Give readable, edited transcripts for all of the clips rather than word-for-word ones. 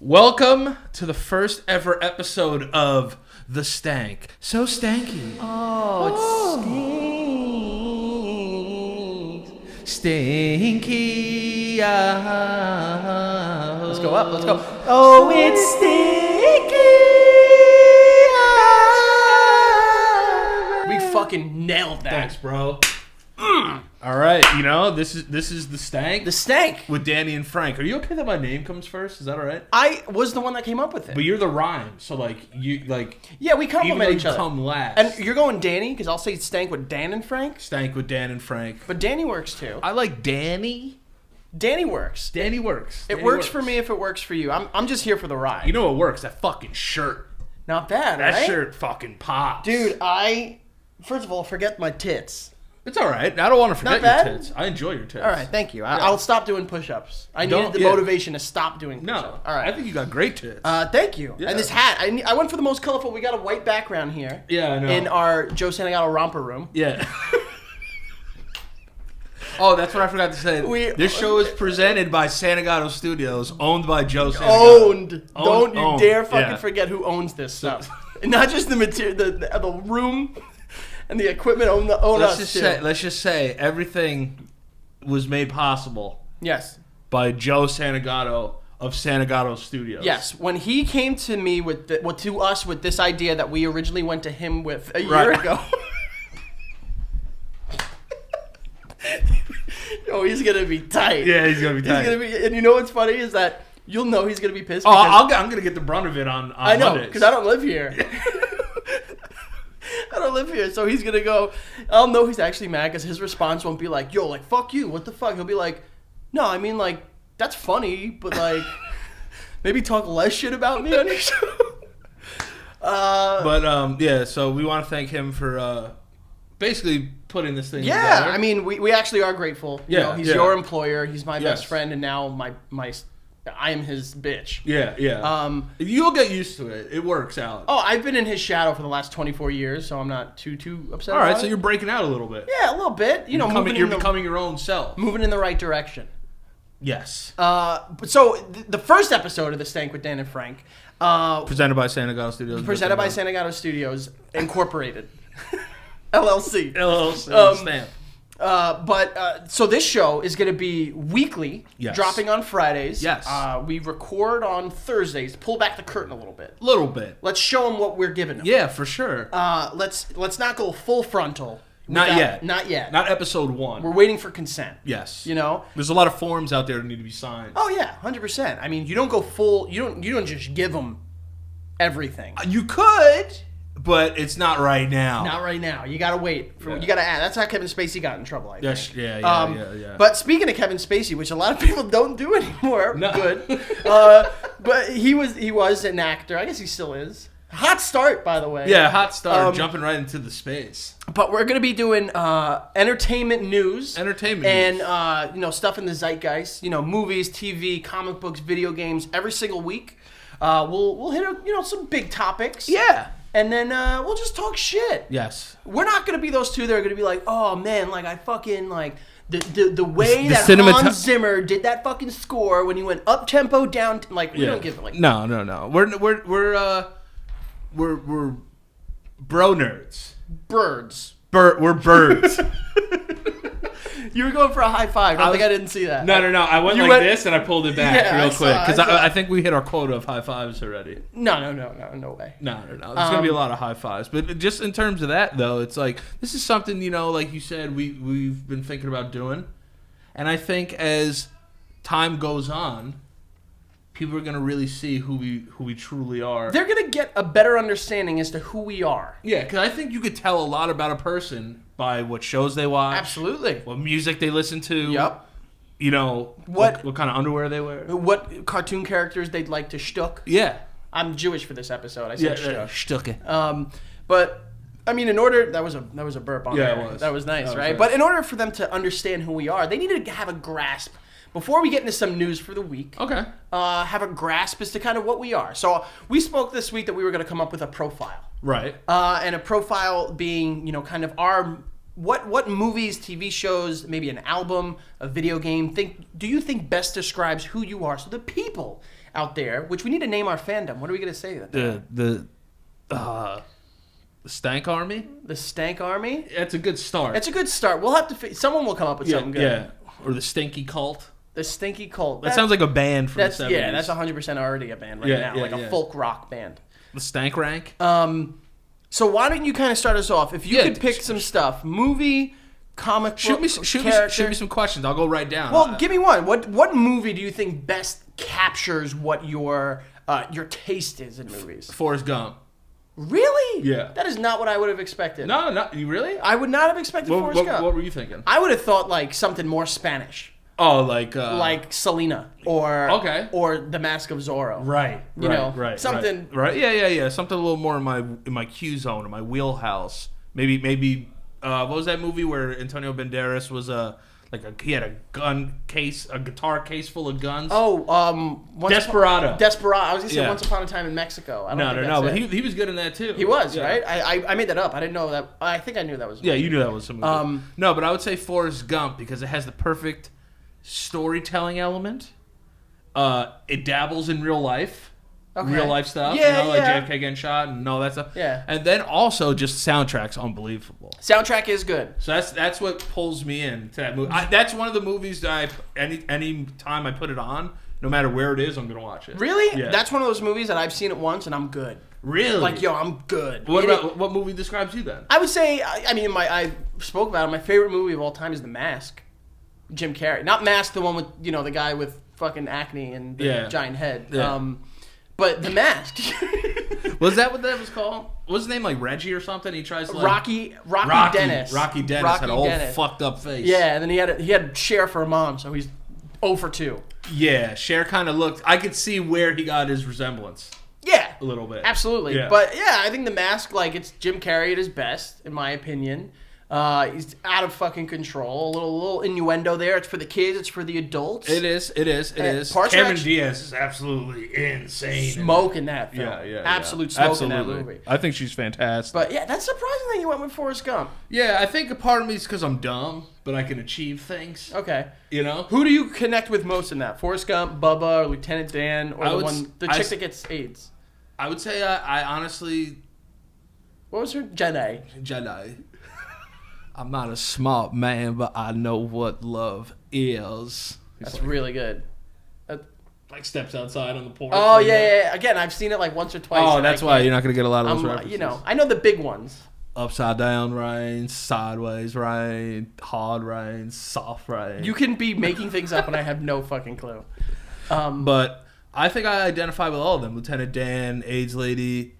Welcome to the first ever episode of The Stank. So stanky. Oh, it stinks. Stinky. Let's go up. Let's go. Oh, it's stinky. We fucking nailed that. Thanks, bro. All right, this is The Stank. The Stank with Danny and Frank. Are you okay that my name comes first? Is that all right? I was the one that came up with it. But you're the rhyme, so yeah, we compliment each other. Come last. And you're going Danny because I'll say Stank with Dan and Frank. Stank with Dan and Frank. But Danny works too. I like Danny. Danny works. Danny works. It works for me if it works for you. I'm just here for the ride. You know what works? That fucking shirt. Not bad, That right? shirt fucking pops. Dude, first of all, forget my tits. It's all right. I don't want to forget Not bad? your tits. I enjoy your tits. All right, thank you. I'll stop doing push-ups. I needed the motivation to stop doing push-ups. No. All right. I think you got great tits. Thank you. Yeah. And this hat, I went for the most colorful. We got a white background here. Yeah, I know. In our Joe Santagato romper room. Yeah. Oh, that's what I forgot to say. This show is presented by Santagato Studios, owned by Joe Santagato. Owned. Don't you dare fucking forget who owns this stuff. Not just the material, the room and the equipment own us too. Let's just say everything was made possible. Yes. By Joe Santagato of Santagato Studios. Yes, when he came to me with this idea that we originally went to him with a year ago. Oh, he's gonna be tight. Yeah, he's gonna be tight. And you know what's funny is that you'll know he's gonna be pissed. I'm gonna get the brunt of it on I know, Mondays. because I don't live here. I don't live here, so he's gonna go. I'll know he's actually mad because his response won't be like, "Yo, like fuck you, what the fuck?" He'll be like, "No, I mean like that's funny, but like maybe talk less shit about me on your show." So we want to thank him for basically putting this thing together. Yeah, I mean we actually are grateful. He's your employer, he's my best friend, and now I am his bitch. Yeah. You'll get used to it. It works out. Oh, I've been in his shadow for the last 24 years, so I'm not too upset. All right, about so it. you're breaking out a little bit. Yeah, a little bit. You're becoming your own self. Moving in the right direction. Yes. So the first episode of The Stank with Dan and Frank, presented by Santagato Studios. Presented by Santagato Studios Incorporated, LLC. Stamp. So this show is going to be weekly, yes. dropping on Fridays. Yes. We record on Thursdays. Pull back the curtain a little bit. Let's show them what we're giving them. Yeah, for sure. Let's not go full frontal. Not yet. Not episode 1. We're waiting for consent. Yes. There's a lot of forms out there that need to be signed. Oh yeah, 100%. I mean, you don't go full. You don't just give them everything. You could. But it's not right now. Not right now. You gotta wait. You gotta add. That's how Kevin Spacey got in trouble, I think. Yeah. But speaking of Kevin Spacey, which a lot of people don't do anymore, good. But he was an actor. I guess he still is. Hot start, by the way. Yeah, hot start. Jumping right into the space. But we're gonna be doing entertainment news. And stuff in the zeitgeist. Movies, TV, comic books, video games. Every single week, we'll hit some big topics. Yeah. And then we'll just talk shit. Yes. We're not going to be those two that are going to be like, oh, man, like, I fucking, like, the way that Hans Zimmer did that fucking score when he went up-tempo, down, we don't give it, like... No. We're bro nerds. Birds. We're birds. You were going for a high five. I didn't see that. No. I went this and I pulled it back real quick because I think we hit our quota of high fives already. No way. No. There's gonna be a lot of high fives, but just in terms of that though, it's like this is something like you said we've been thinking about doing, and I think as time goes on, people are gonna really see who we truly are. They're gonna get a better understanding as to who we are. Yeah, because I think you could tell a lot about a person by what shows they watch. Absolutely. What music they listen to. Yep. What kind of underwear they wear. What cartoon characters they'd like to shtuck. Yeah. I'm Jewish for this episode. I said shtuck. Shtuck. But I mean, in order that was a burp on there. It was. That was nice, right? But in order for them to understand who we are, they need to have a grasp. Before we get into some news for the week, okay, have a grasp as to kind of what we are. So we spoke this week that we were going to come up with a profile. Right. And a profile being, kind of our what movies, TV shows, maybe an album, a video game, do you think best describes who you are? So the people out there, which we need to name our fandom. What are we going to say? The Stank Army? The Stank Army? It's a good start. It's a good start. We'll have to... Someone will come up with something good. Yeah. Or the Stinky Cult. The Stinky Cult. That sounds like a band from the 70s. Yeah, that's 100% already a band now. A folk rock band. The Stank Rank? So why don't you kind of start us off? If you could pick some stuff. Movie, comic book, shoot me some questions. I'll go right down. Well, give me one. What movie do you think best captures what your taste is in movies? Forrest Gump. Really? Yeah. That is not what I would have expected. No, you really? I would not have expected Forrest Gump. What were you thinking? I would have thought like something more Spanish. Oh, like Selena or The Mask of Zorro. Right. Something. Right. Yeah. Something a little more in my Q zone, in my wheelhouse. Maybe. What was that movie where Antonio Banderas was he had a guitar case full of guns? Oh, Desperado. Desperado. I was gonna say Once Upon a Time in Mexico. No. But he was good in that too. He was right. I made that up. I didn't know that. I think I knew that was. Yeah, you knew that was some movie. No, but I would say Forrest Gump because it has the perfect storytelling element. It dabbles in real life. Okay. Real life stuff, like JFK getting shot and all that stuff. Yeah. And then also just soundtrack's unbelievable. Soundtrack is good. So that's what pulls me in to that movie. That's one of the movies that any time I put it on, no matter where it is, I'm gonna watch it. Really? Yeah. That's one of those movies that I've seen it once and I'm good. Really? Like, I'm good. What movie describes you then? I would say, I spoke about it. My favorite movie of all time is The Mask. Jim Carrey. Not Mask, the one with, the guy with fucking acne and the giant head. Yeah. But The Mask. Was that what that was called? What was his name, like Reggie or something? He tries to Rocky Dennis. Rocky Dennis had a whole fucked up face. Yeah, and then he had Cher for a mom, so he's 0 for 2. Yeah, Cher kind of looked. I could see where he got his resemblance. Yeah, a little bit. Absolutely. Yeah. But yeah, I think The Mask, it's Jim Carrey at his best, in my opinion. He's out of fucking control. A little innuendo there. It's for the kids. It's for the adults. It is. Cameron Diaz is absolutely insane. Smoke in that film. Yeah. Absolute smoke in that movie. I think she's fantastic. But yeah, that's surprising that you went with Forrest Gump. Yeah, I think a part of me is because I'm dumb, but I can achieve things. Okay. Who do you connect with most in that? Forrest Gump, Bubba, or Lieutenant Dan, or the chick that gets AIDS? I would say I honestly. What was her? Jedi. I'm not a smart man, but I know what love is. That's really good. Like steps outside on the porch. Oh, yeah. Again, I've seen it once or twice. Oh, that's why you're not going to get a lot of those references. I know the big ones. Upside down rain, sideways rain, hard rain, soft rain. You can be making things up and I have no fucking clue. But I think I identify with all of them. Lieutenant Dan, AIDS lady,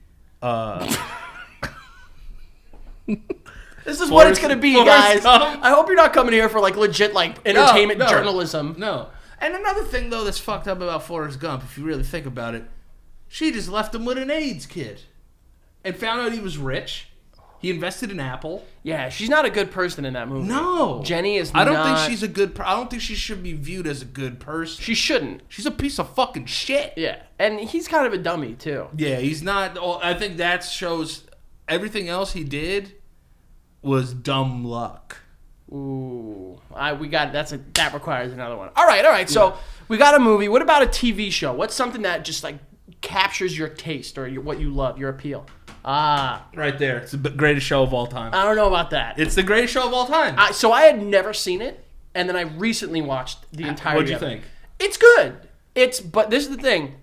This is what it's going to be, guys. I hope you're not coming here for legit entertainment journalism. No. And another thing though that's fucked up about Forrest Gump, if you really think about it, she just left him with an AIDS kid, and found out he was rich. He invested in Apple. Yeah, she's not a good person in that movie. No, Jenny is. I don't think she's a good. I don't think she should be viewed as a good person. She shouldn't. She's a piece of fucking shit. Yeah, and he's kind of a dummy too. Yeah, he's not. I think that shows everything else he did was dumb luck. Ooh, that requires another one. All right. So we got a movie. What about a TV show? What's something that just captures your taste or what you love, your appeal? Right there. It's the greatest show of all time. I don't know about that. It's the greatest show of all time. So I had never seen it, and then I recently watched the entire. What'd you think? It's good. But this is the thing.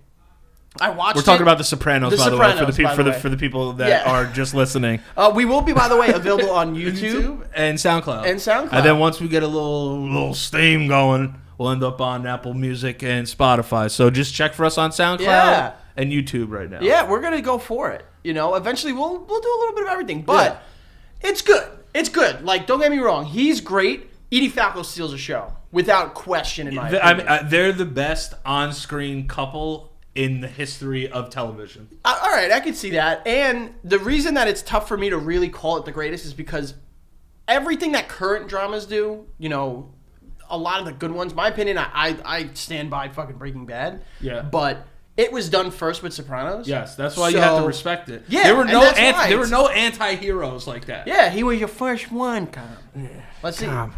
We're talking about The Sopranos, by the way, for the people that are just listening. We will be, by the way, available on YouTube and SoundCloud. And then once we get a little steam going, we'll end up on Apple Music and Spotify. So just check for us on SoundCloud and YouTube right now. Yeah, we're gonna go for it. Eventually we'll do a little bit of everything, but it's good. It's good. Don't get me wrong, he's great. Edie Falco steals the show without question. In my opinion, they're the best on-screen couple in the history of television. All right, I can see that. And the reason that it's tough for me to really call it the greatest is because everything that current dramas do, a lot of the good ones, my opinion, I stand by fucking Breaking Bad. Yeah. But it was done first with Sopranos. Yes, that's why you have to respect it. Yeah, there were no anti-heroes like that. Yeah, he was your first one. Let's see. Calm.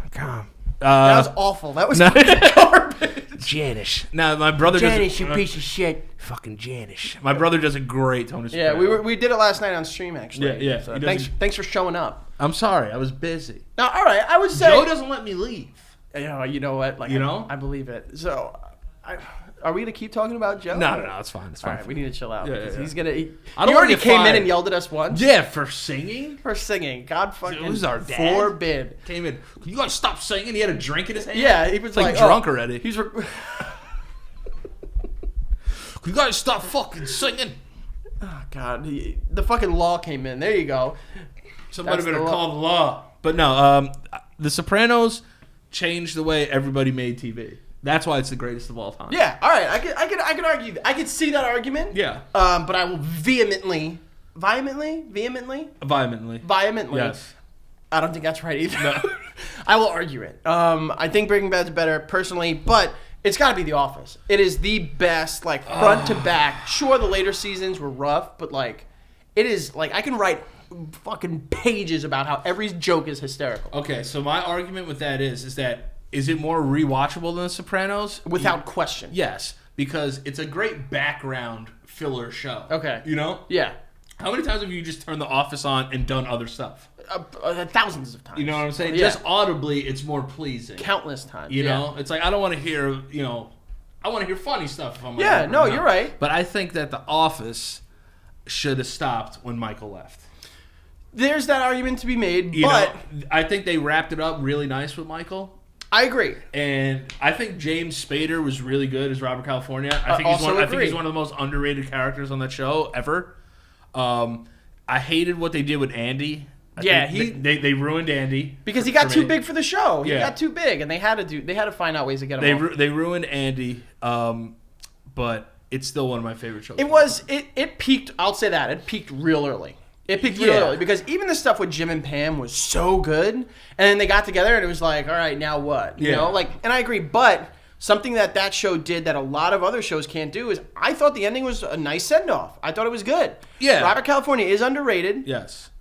That was awful. That was garbage. Janish. Now my brother. Janish, you piece of shit. Fucking Janish. My brother does a great Tony Soprano. Yeah, we did it last night on stream actually. Yeah. So thanks for showing up. I'm sorry, I was busy. No, all right. I would say Joe doesn't let me leave. You know what? Like, I believe it. So, are we gonna keep talking about Joe? No, it's fine. It's fine. All right, we need to chill out. Yeah. He's gonna. He already came in and yelled at us once. Yeah, for singing. God fucking. It was our dad. Forbid. Came in. You guys stop singing. He had a drink in his hand. Yeah, he was like drunk already. He's. You guys stop fucking singing. Oh God, the fucking law came in. There you go. Somebody better call the law. But no, The Sopranos changed the way everybody made TV. That's why it's the greatest of all time. Yeah, all right. I could argue. I could see that argument. Yeah. But I will vehemently. Yes. I don't think that's right either. No. I will argue it. I think Breaking Bad's better personally, but it's got to be The Office. It is the best, like front to back. Sure, the later seasons were rough, but like, it is like I can write fucking pages about how every joke is hysterical. Okay, so my argument with that is it more rewatchable than The Sopranos? Without question. Yes, because it's a great background filler show. Okay. You know? Yeah. How many times have you just turned The Office on and done other stuff? Thousands of times. You know what I'm saying? Yeah. Just audibly, it's more pleasing. Countless times. You know? It's like, I don't want to hear, I want to hear funny stuff if I'm you're right. But I think that The Office should have stopped when Michael left. There's that argument to be made, but I think they wrapped it up really nice with Michael. I agree. And I think James Spader was really good as Robert California. I think he's one of the most underrated characters on that show ever. I hated what they did with Andy. They ruined Andy because he got too big for the show. He got too big, and they had to find out ways to get him off. They ruined Andy, but it's still one of my favorite shows. It peaked. I'll say that it peaked real early. It peaked real early because even the stuff with Jim and Pam was so good, and then they got together and it was like, all right, now what? You know, like, and I agree, but something that show did that a lot of other shows can't do is I thought the ending was a nice send off. I thought it was good. Yeah, Robert California is underrated. Yes,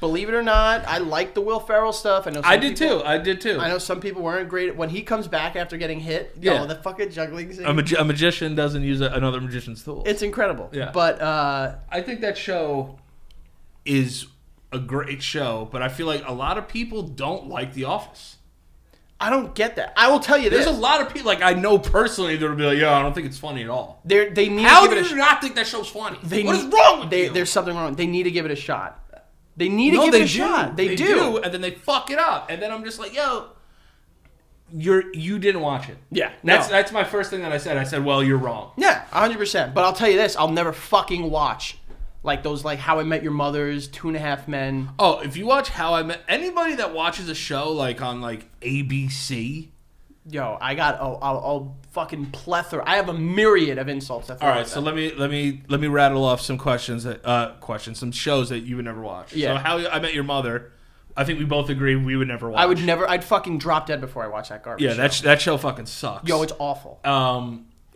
believe it or not, I like the Will Ferrell stuff. I did too. I know some people weren't great when he comes back after getting hit. The fucking juggling scene. A magician doesn't use another magician's tool. It's incredible. Yeah, but I think that show is a great show, but I feel like a lot of people don't like The Office. I don't get that. I will tell you this. There's a lot of people, like I know personally, that will be like, I don't think it's funny at all. They need How do you not think that show's funny? What is wrong with you? There's something wrong. They need to give it a shot. They need to give it a shot. They do. And then they fuck it up. And then I'm just like, you didn't watch it. Yeah. That's my first thing that I said. I said, well, you're wrong. Yeah, 100%. But I'll tell you this. I'll never fucking watch like those How I Met Your Mother's, 2.5 Men. Oh, if you watch anybody that watches a show like on like ABC. Yo, I got a fucking plethora. I have a myriad of insults. All right, so let me rattle off some some shows that you would never watch. Yeah. So How I Met Your Mother, I think we both agree we would never watch. I'd fucking drop dead before I watch that garbage. Yeah, that show fucking sucks. Yo, it's awful.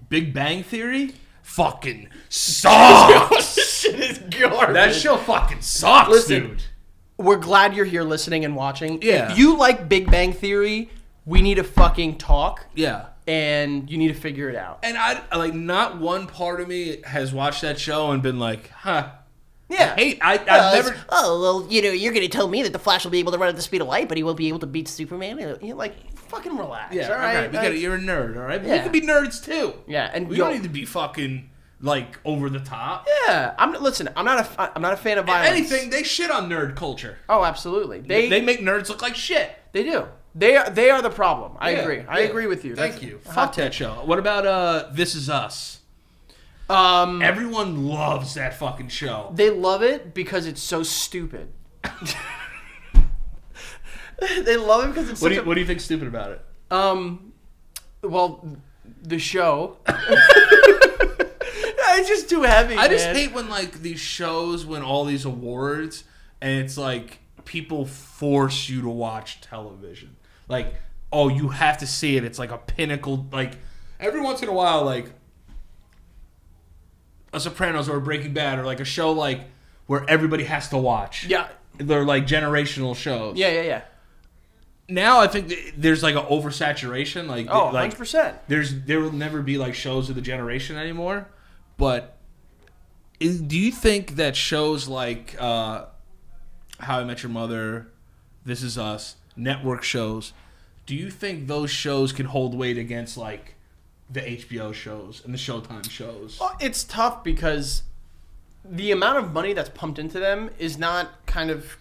Big Bang Theory fucking sucks. Shit is garbage. That show fucking sucks, dude. We're glad you're here listening and watching. Yeah. If you like Big Bang Theory, we need to fucking talk. Yeah. And you need to figure it out. And not one part of me has watched that show and been like, huh. Yeah. I've never. Oh, well, you're going to tell me that the Flash will be able to run at the speed of light, but he won't be able to beat Superman? You're like, fucking relax. Yeah, all right. You're a nerd, all right? Yeah. We can be nerds too. Yeah, and we don't need to be fucking like over the top. Yeah, I'm not a fan of violence. Anything, they shit on nerd culture. Oh, They make nerds look like shit. They do. They are the problem. I agree. I agree with you. Thank you. Fuck that show. What about This Is Us? Everyone loves that fucking show. They love it because it's so stupid. They love it because it's what do you think's stupid about it? Well, the show. It's just too heavy. I just hate when like these shows win all these awards and it's like people force you to watch television. Like, oh, you have to see it. It's like a pinnacle. Like every once in a while, like a Sopranos or a Breaking Bad or like a show like where everybody has to watch. Yeah, they're like generational shows. Yeah. now I think there's like an oversaturation. Like, 100%. There will never be like shows of the generation anymore. But do you think that shows like How I Met Your Mother, This Is Us, network shows, do you think those shows can hold weight against like the HBO shows and the Showtime shows? Well, it's tough because the amount of money that's pumped into them is not kind of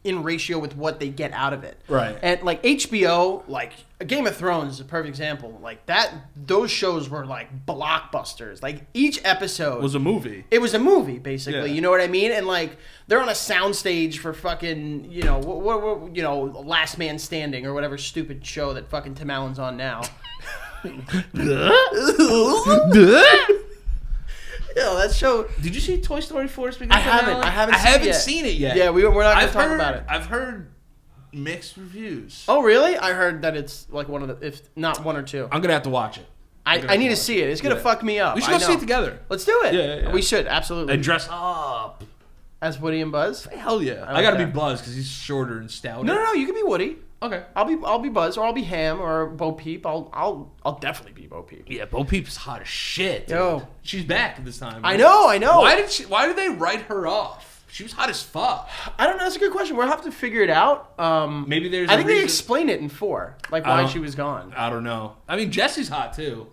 in ratio with what they get out of it. Right. And like HBO, like Game of Thrones is a perfect example. Like those shows were like blockbusters. Like each episode was a movie. It was a movie, basically. Yeah. You know what I mean? And like they're on a soundstage for fucking, what Last Man Standing or whatever stupid show that fucking Tim Allen's on now. Yeah, that show. Did you see Toy Story 4? I haven't seen it yet. Yeah, we're not going to talk about it. I've heard mixed reviews. Oh, really? I heard that it's like one of the, if not one or two. I'm going to have to watch it. I need to see it. It's going to fuck me up. We should go see it together. Let's do it. Yeah. We should, absolutely. And dress up. As Woody and Buzz? Hell yeah. I got to be Buzz because he's shorter and stouter. No, you can be Woody. Okay. I'll be Buzz, or I'll be Ham, or Bo Peep. I'll definitely be Bo Peep. Yeah, Bo Peep's hot as shit. Yo, she's back this time. Right? I know. Why did they write her off? She was hot as fuck. I don't know. That's a good question. We'll have to figure it out. Maybe there's. I think they explain it in 4, like why she was gone. I don't know. I mean, Jesse's hot too.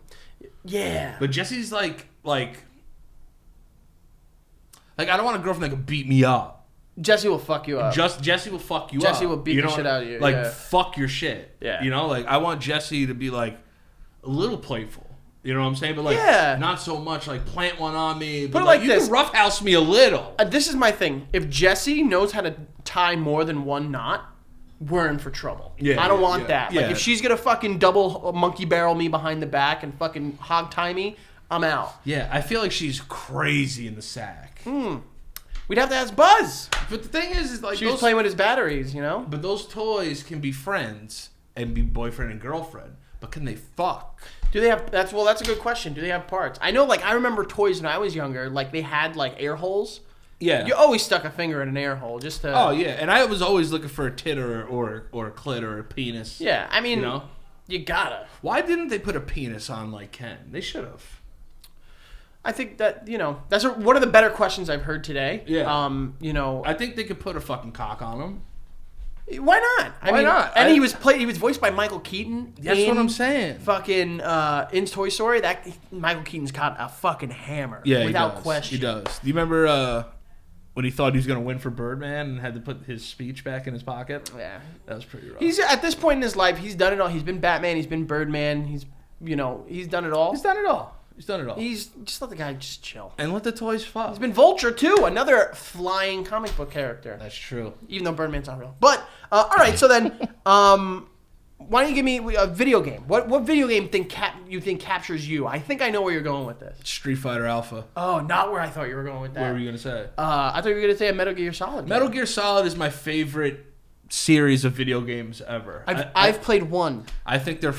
Yeah. But Jesse's like I don't want a girlfriend that can beat me up. Jesse will fuck you up. Jesse will fuck you up. Jesse will beat the shit out of you. Like, fuck your shit. Yeah. You know, like, I want Jesse to be, like, a little playful. You know what I'm saying? But, like, not so much, like, plant one on me. But, like you can roughhouse me a little. This is my thing. If Jesse knows how to tie more than one knot, we're in for trouble. I don't want that. Like, if she's going to fucking double monkey barrel me behind the back and fucking hog tie me, I'm out. Yeah, I feel like she's crazy in the sack. We'd have to ask Buzz. But the thing is like... She was playing with his batteries, you know? But those toys can be friends and be boyfriend and girlfriend. But can they fuck? Do they have... That's a good question. Do they have parts? I know, like, I remember toys when I was younger. Like, they had, like, air holes. Yeah. You always stuck a finger in an air hole just to... Oh, yeah. And I was always looking for a tit or a clit or a penis. Yeah, I mean... You know? You gotta. Why didn't they put a penis on, like, Ken? They should have. I think that, that's one of the better questions I've heard today. Yeah. I think they could put a fucking cock on him. Why not? Why not? And he was voiced by Michael Keaton. That's what I'm saying. Fucking in Toy Story, that Michael Keaton's got a fucking hammer. Yeah, without question. He does. Do you remember when he thought he was going to win for Birdman and had to put his speech back in his pocket? Yeah. That was pretty rough. He's at this point in his life, he's done it all. He's been Batman, he's been Birdman, he's done it all. He's done it all. He's done it all. He's just let the guy just chill. And let the toys fuck. He's been Vulture, too. Another flying comic book character. That's true. Even though Birdman's not real. But, all right, so then, why don't you give me a video game? What video game you think captures you? I think I know where you're going with this. Street Fighter Alpha. Oh, not where I thought you were going with that. What were you going to say? I thought you were going to say a Metal Gear Solid game. Metal Gear Solid is my favorite series of video games ever. I've played one. I think they're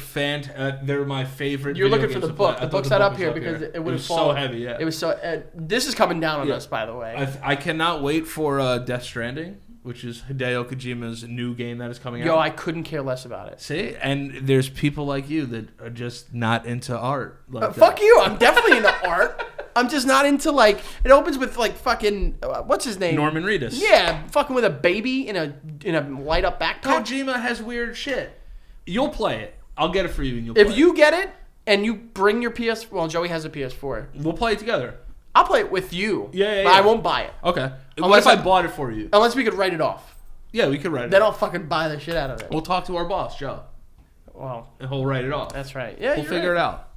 they're my favorite. You're looking for the book. The book's not up here because it would have fallen. So heavy. Yeah. It was so. This is coming down on us, by the way. I cannot wait for Death Stranding, which is Hideo Kojima's new game that is coming out. Yo, I couldn't care less about it. See, and there's people like you that are just not into art. Like fuck you! I'm definitely into art. I'm just not into, like, it opens with, like, fucking, what's his name? Norman Reedus. Yeah, fucking with a baby in a light up backpack. Kojima has weird shit. You'll play it. I'll get it for you and you'll play it. If you get it and you bring your PS, well, Joey has a PS4. We'll play it together. I'll play it with you. Yeah. But I won't buy it. Okay. What if I bought it for you? Unless we could write it off. Yeah, we could write it Then off. I'll fucking buy the shit out of it. We'll talk to our boss, Joe. Well. And he'll write it off. That's right. Yeah, we'll figure it out.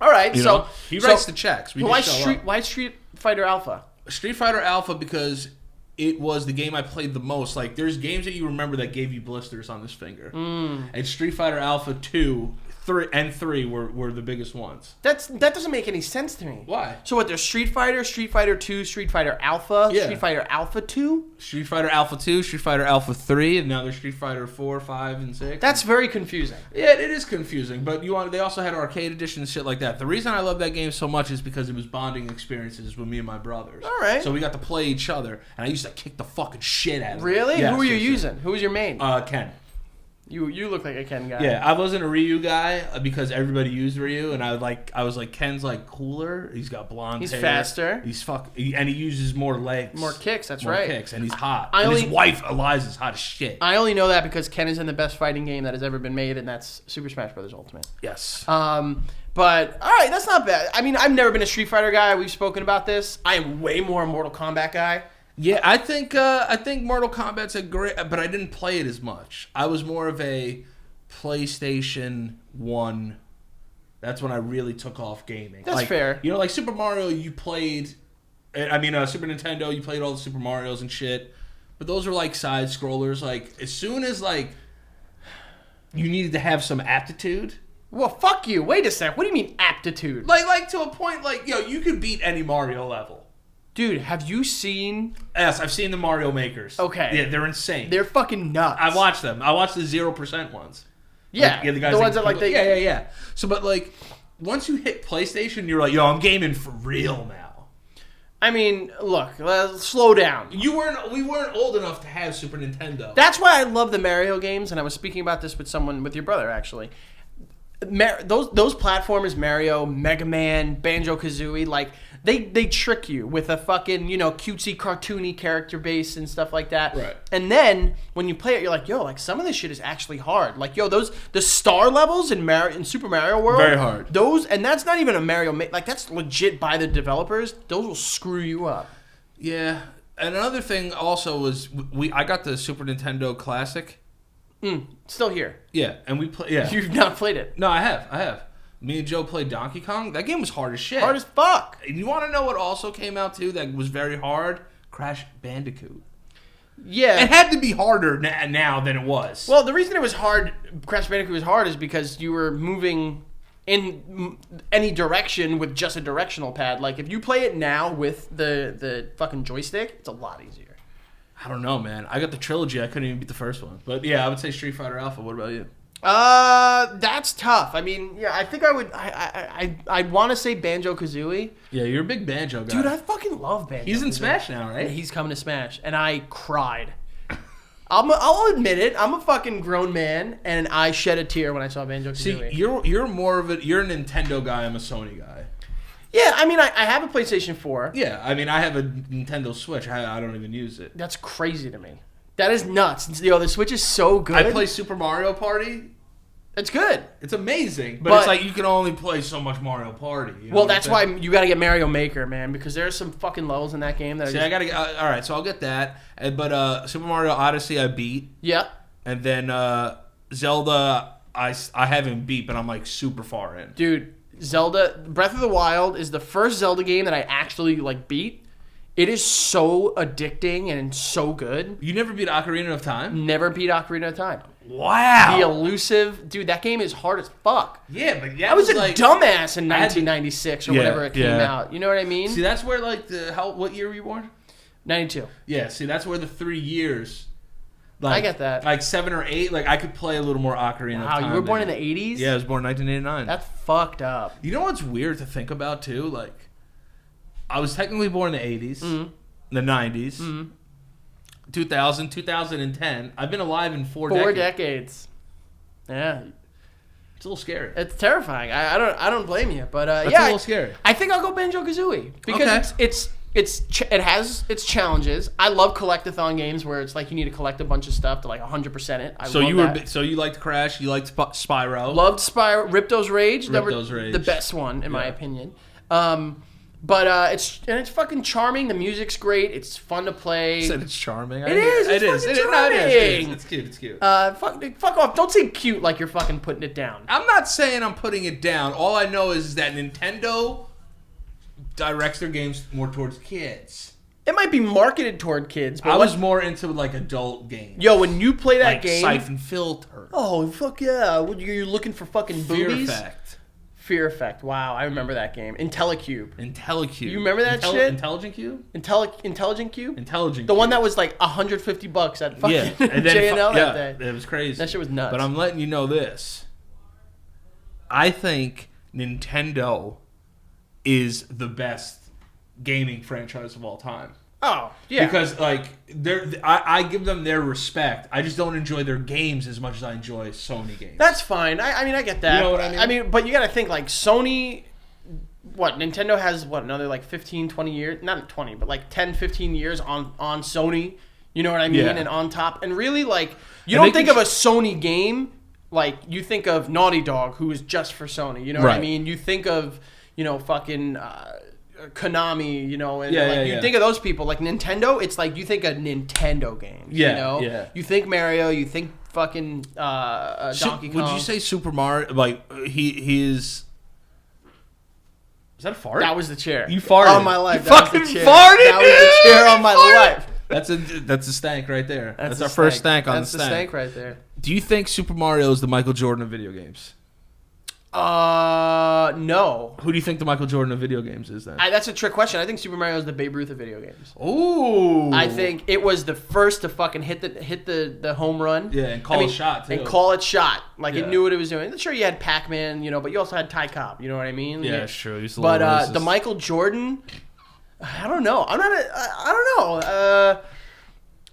All right, so he writes the checks. Why Street Fighter Alpha? Street Fighter Alpha because it was the game I played the most. Like, there's games that you remember that gave you blisters on this finger. And Street Fighter Alpha 2, 3, and 3 were the biggest ones. That doesn't make any sense to me. Why? So what? There's Street Fighter 2, Street Fighter Alpha, Street Fighter Alpha 2, Street Fighter Alpha 2, Street Fighter Alpha 3, and now there's Street Fighter 4, 5, and 6. That's very confusing. Yeah, it is confusing, but they also had arcade edition and shit like that. The reason I love that game so much is because it was bonding experiences with me and my brothers. All right. So we got to play each other, and I used to kick the fucking shit out of them. Really? Who were you using? Who was your main? Ken. You look like a Ken guy. Yeah, I wasn't a Ryu guy because everybody used Ryu, and I was like Ken's like cooler. He's got blonde hair. He's faster. And he uses more legs. More kicks, that's more right. Kicks, and he's hot. His wife Eliza's hot as shit. I only know that because Ken is in the best fighting game that has ever been made, and that's Super Smash Bros. Ultimate. Yes. But all right, that's not bad. I mean, I've never been a Street Fighter guy. We've spoken about this. I am way more a Mortal Kombat guy. Yeah, I think Mortal Kombat's a great, but I didn't play it as much. I was more of a PlayStation 1. That's when I really took off gaming. That's fair. You know, like Super Mario, you played. Super Nintendo, you played all the Super Marios and shit. But those were like side scrollers. Like as soon as like you needed to have some aptitude. Well, fuck you. Wait a sec. What do you mean aptitude? Like to a point, like you could beat any Mario level. Dude, have you seen... Yes, I've seen the Mario makers. Okay. Yeah, they're insane. They're fucking nuts. I watched them. I watched the 0% ones. Yeah, the guys ones that like they... Yeah. So, but like, once you hit PlayStation, you're like, yo, I'm gaming for real now. I mean, look, slow down. We weren't old enough to have Super Nintendo. That's why I love the Mario games, and I was speaking about this with your brother, actually. Those platformers, Mario, Mega Man, Banjo-Kazooie, like... They trick you with a fucking, cutesy, cartoony character base and stuff like that. Right. And then when you play it, you're like, yo, like some of this shit is actually hard. Like, yo, the star levels in Super Mario World, very hard. And that's not even a Mario, like that's legit by the developers. Those will screw you up. Yeah. And another thing also was I got the Super Nintendo Classic. Still here. Yeah, and we play. Yeah. You've not played it. No, I have. Me and Joe played Donkey Kong. That game was hard as shit. Hard as fuck. And you want to know what also came out too that was very hard? Crash Bandicoot. Yeah. It had to be harder now than it was. Well, the reason it was hard, Crash Bandicoot was hard, is because you were moving in any direction with just a directional pad. Like, if you play it now with the fucking joystick, it's a lot easier. I don't know, man. I got the trilogy. I couldn't even beat the first one. But yeah, I would say Street Fighter Alpha. What about you? That's tough. I mean, yeah, I think I would. I'd want to say Banjo-Kazooie. Yeah, you're a big Banjo guy. Dude, I fucking love Banjo. He's in Smash now, right? Yeah, he's coming to Smash, and I cried. I'll admit it. I'm a fucking grown man, and I shed a tear when I saw Banjo-Kazooie. See, you're more of you're a Nintendo guy. I'm a Sony guy. Yeah, I mean, I have a PlayStation 4. Yeah, I mean, I have a Nintendo Switch. I don't even use it. That's crazy to me. That is nuts. Yo, the Switch is so good. I play Super Mario Party. It's good. It's amazing, but it's like you can only play so much Mario Party. Well, that's why you got to get Mario Maker, man, because there's some fucking levels in that game that I got to get... all right, so I'll get that. But Super Mario Odyssey I beat. Yeah. And then Zelda I haven't beat, but I'm like super far in. Dude, Zelda Breath of the Wild is the first Zelda game that I actually like beat. It is so addicting and so good. You never beat Ocarina of Time? Never beat Ocarina of Time. Wow. The elusive... Dude, that game is hard as fuck. Yeah, but I was a dumbass in 1996 or whatever it came out. You know what I mean? See, that's where like what year were you born? 92. Yeah, see, that's where the 3 years... I get that. Like 7 or 8, like I could play a little more Ocarina of Time. Wow, you were born in the 80s? Yeah, I was born in 1989. That's fucked up. You know what's weird to think about too? Like, I was technically born in the 80s, the 90s, 2000, 2010. I've been alive in 4 decades. 4 decades. Yeah. It's a little scary. It's terrifying. I don't blame you, but That's yeah, a little scary. I think I'll go Banjo-Kazooie because it has its challenges. I love collectathon games where it's like you need to collect a bunch of stuff to like 100% it. So you liked Crash, you liked Spyro. Loved Spyro, Ripto's Rage. Ripto's Rage. The best one in my opinion. But it's fucking charming. The music's great. It's fun to play. You said it's charming. It is. It's charming. It's cute. It's cute. Fuck off. Don't say cute like you're fucking putting it down. I'm not saying I'm putting it down. All I know is that Nintendo directs their games more towards kids. It might be marketed toward kids, but I was more into like adult games. Yo, when you play that like game, Siphon Filter. Oh fuck yeah! You're looking for fucking boobies? Fear Effect. Wow, I remember that game. IntelliCube. You remember that shit? Intelligent Cube? Intelligent Cube? Intelligent. The one that was like $150 at fucking and then J&L that day. It was crazy. That shit was nuts. But I'm letting you know this. I think Nintendo is the best gaming franchise of all time. Oh, yeah. Because like I give them their respect. I just don't enjoy their games as much as I enjoy Sony games. That's fine. I mean, I get that. You know what I mean? I mean, but you got to think like Sony. What Nintendo has another like 15, 20 years, not 20, but like 10, 15 years on Sony. You know what I mean? Yeah. And on top, and really like you don't think of a Sony game like you think of Naughty Dog, who is just for Sony. You know what I mean? You think of fucking Konami, and you think of those people. Like Nintendo, it's like you think of Nintendo games. Yeah. You think Mario, you think fucking Donkey Kong. Would you say Super Mario? Like he is. Is that a fart? That was the chair. You farted. All my life. You fucking farted, That was the chair on my life. That's a stank right there. That's our stank. first stank on That's the stank. Stank right there. Do you think Super Mario is the Michael Jordan of video games? No. Who do you think the Michael Jordan of video games is then? That's a trick question. I think Super Mario is the Babe Ruth of video games. Ooh. I think it was the first to fucking hit the home run. Yeah, and call it shot too. And call it shot. Like it knew what it was doing. Sure, you had Pac-Man, but you also had Ty Cobb. You know what I mean? Yeah, it's true. But the Michael Jordan, I don't know. I don't know.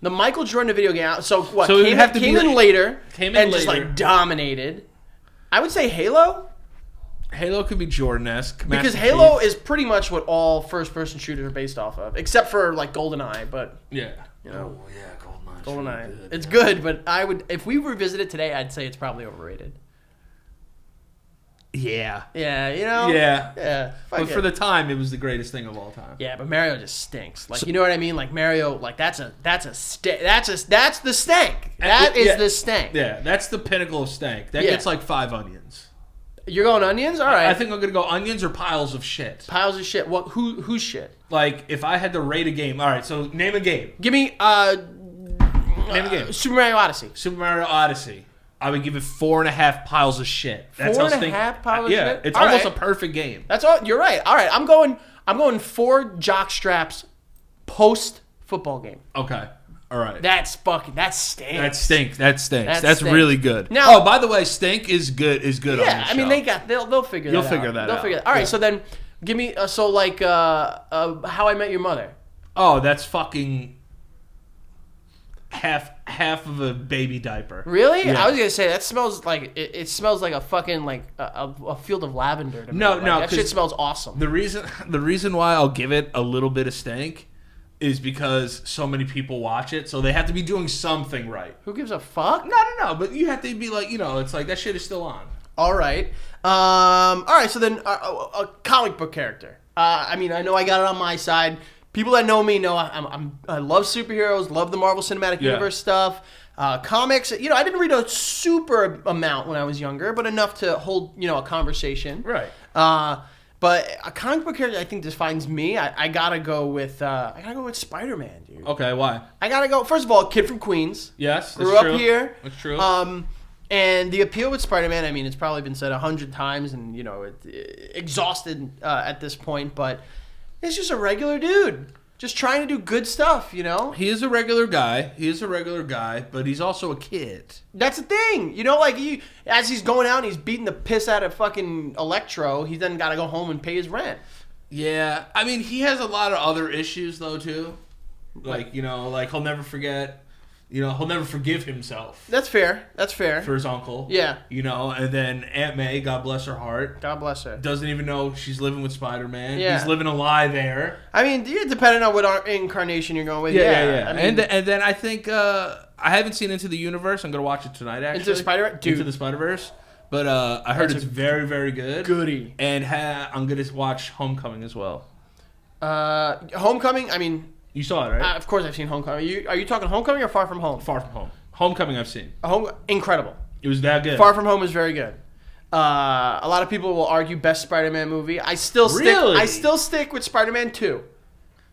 The Michael Jordan of video game. So what? So came in later and just like dominated. I would say Halo. Halo could be Jordan-esque. Because Halo is pretty much what all first-person shooters are based off of, except for like GoldenEye. But yeah, GoldenEye. Really good, it's good, but I would if we revisit it today, I'd say it's probably overrated. Yeah. Yeah. Yeah. But for the time, it was the greatest thing of all time. Yeah, but Mario just stinks. Like you know what I mean? Like Mario, like that's the stank. That is the stank. Yeah, that's the pinnacle of stank. That gets like 5 onions. You're going onions? All right. I think I'm gonna go onions or piles of shit. Piles of shit. What? Who's shit? Like if I had to rate a game. All right, so name a game. Give me name a game. Super Mario Odyssey. Super Mario Odyssey. I would give it 4.5 piles of shit. That's 4.5 piles of shit? Yeah, it's almost a perfect game. That's all. You're right. All right, I'm going 4 jock straps post football game. Okay. All right. That stinks. That stinks. That's really good. Now, by the way, stink is good. Yeah, I mean they'll figure that out. You'll figure that out. All right, so then give me How I Met Your Mother. Oh, that's fucking half of a baby diaper. Really? Yeah. I was gonna say that smells like it smells like a fucking like a field of lavender to me. No, that shit smells awesome. The reason why I'll give it a little bit of stank is because so many people watch it, so they have to be doing something right. Who gives a fuck? No, but you have to be like, it's like that shit is still on. All right. So then a comic book character. I mean, I know I got it on my side. People that know me know I love superheroes, love the Marvel Cinematic Universe stuff. Comics, I didn't read a super amount when I was younger, but enough to hold, a conversation. Right. But a comic book character I think defines me. I gotta go with Spider-Man, dude. Okay, why? I gotta go. First of all, kid from Queens. Yes, grew up here. That's true. And the appeal with Spider-Man, I mean, it's probably been said 100 times, and exhausted at this point. But it's just a regular dude, just trying to do good stuff. He is a regular guy. But he's also a kid. That's the thing. As he's going out and he's beating the piss out of fucking Electro, he then got to go home and pay his rent. Yeah. I mean, he has a lot of other issues, though, too. Like, he'll never forget. He'll never forgive himself. That's fair. For his uncle. Yeah. And then Aunt May, God bless her heart. God bless her. Doesn't even know she's living with Spider-Man. Yeah. He's living a lie there. I mean, depending on what incarnation you're going with. Yeah. I mean, and then I think, I haven't seen Into the Universe. I'm going to watch it tonight, actually. Into the Spider-Verse. But I heard it's very, very good. Goody. And I'm going to watch Homecoming as well. Homecoming, I mean... You saw it, right? Of course I've seen Homecoming. Are you talking Homecoming or Far From Home? Far From Home. Homecoming I've seen. Incredible. It was that good. Far From Home is very good. A lot of people will argue best Spider-Man movie. I still stick with Spider-Man 2.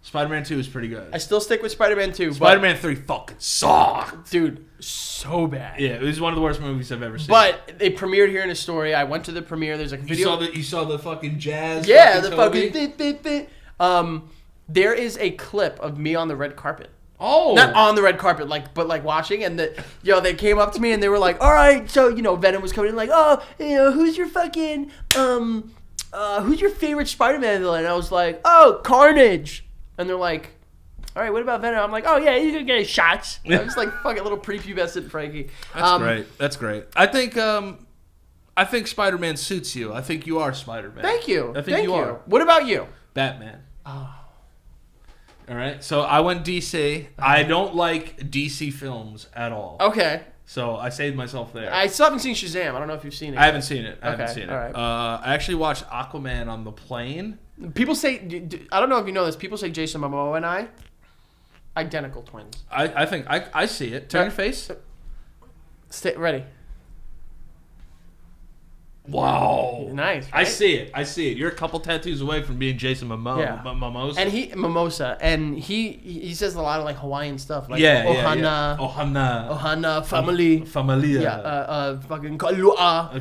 Spider-Man 2 is pretty good. I still stick with Spider-Man 2. Spider-Man 3 fucking sucked. Dude, so bad. Yeah, it was one of the worst movies I've ever seen. But they premiered here in Astoria. I went to the premiere. There's a video. You saw the fucking jazz. Yeah, the fucking... There is a clip of me on the red carpet. Oh, not on the red carpet, but watching, and they came up to me and they were like, "All right, so Venom was coming in like, oh, who's your fucking who's your favorite Spider-Man villain?" And I was like, "Oh, Carnage," and they're like, all right, what about Venom? I'm like, oh yeah, he's gonna get his shots. I was like fucking little prepubescent Frankie. That's great. I think Spider-Man suits you. I think you are Spider-Man. Thank you. I think you are. What about you? Batman. Oh. All right. So I went DC. I don't like DC films at all. Okay. So I saved myself there. I still haven't seen Shazam. I don't know if you've seen it. I haven't seen it. All right. I actually watched Aquaman on the plane. People say, I don't know if you know this, people say Jason Momoa and I, identical twins. I think, I see it. Turn your face. Stay ready. Wow. Nice. Right? I see it. You're a couple tattoos away from being Jason Momoa. Yeah. Mimosa. And he says a lot of like Hawaiian stuff. Like Ohana. Ohana, family. Familia. Yeah, fucking Kalua.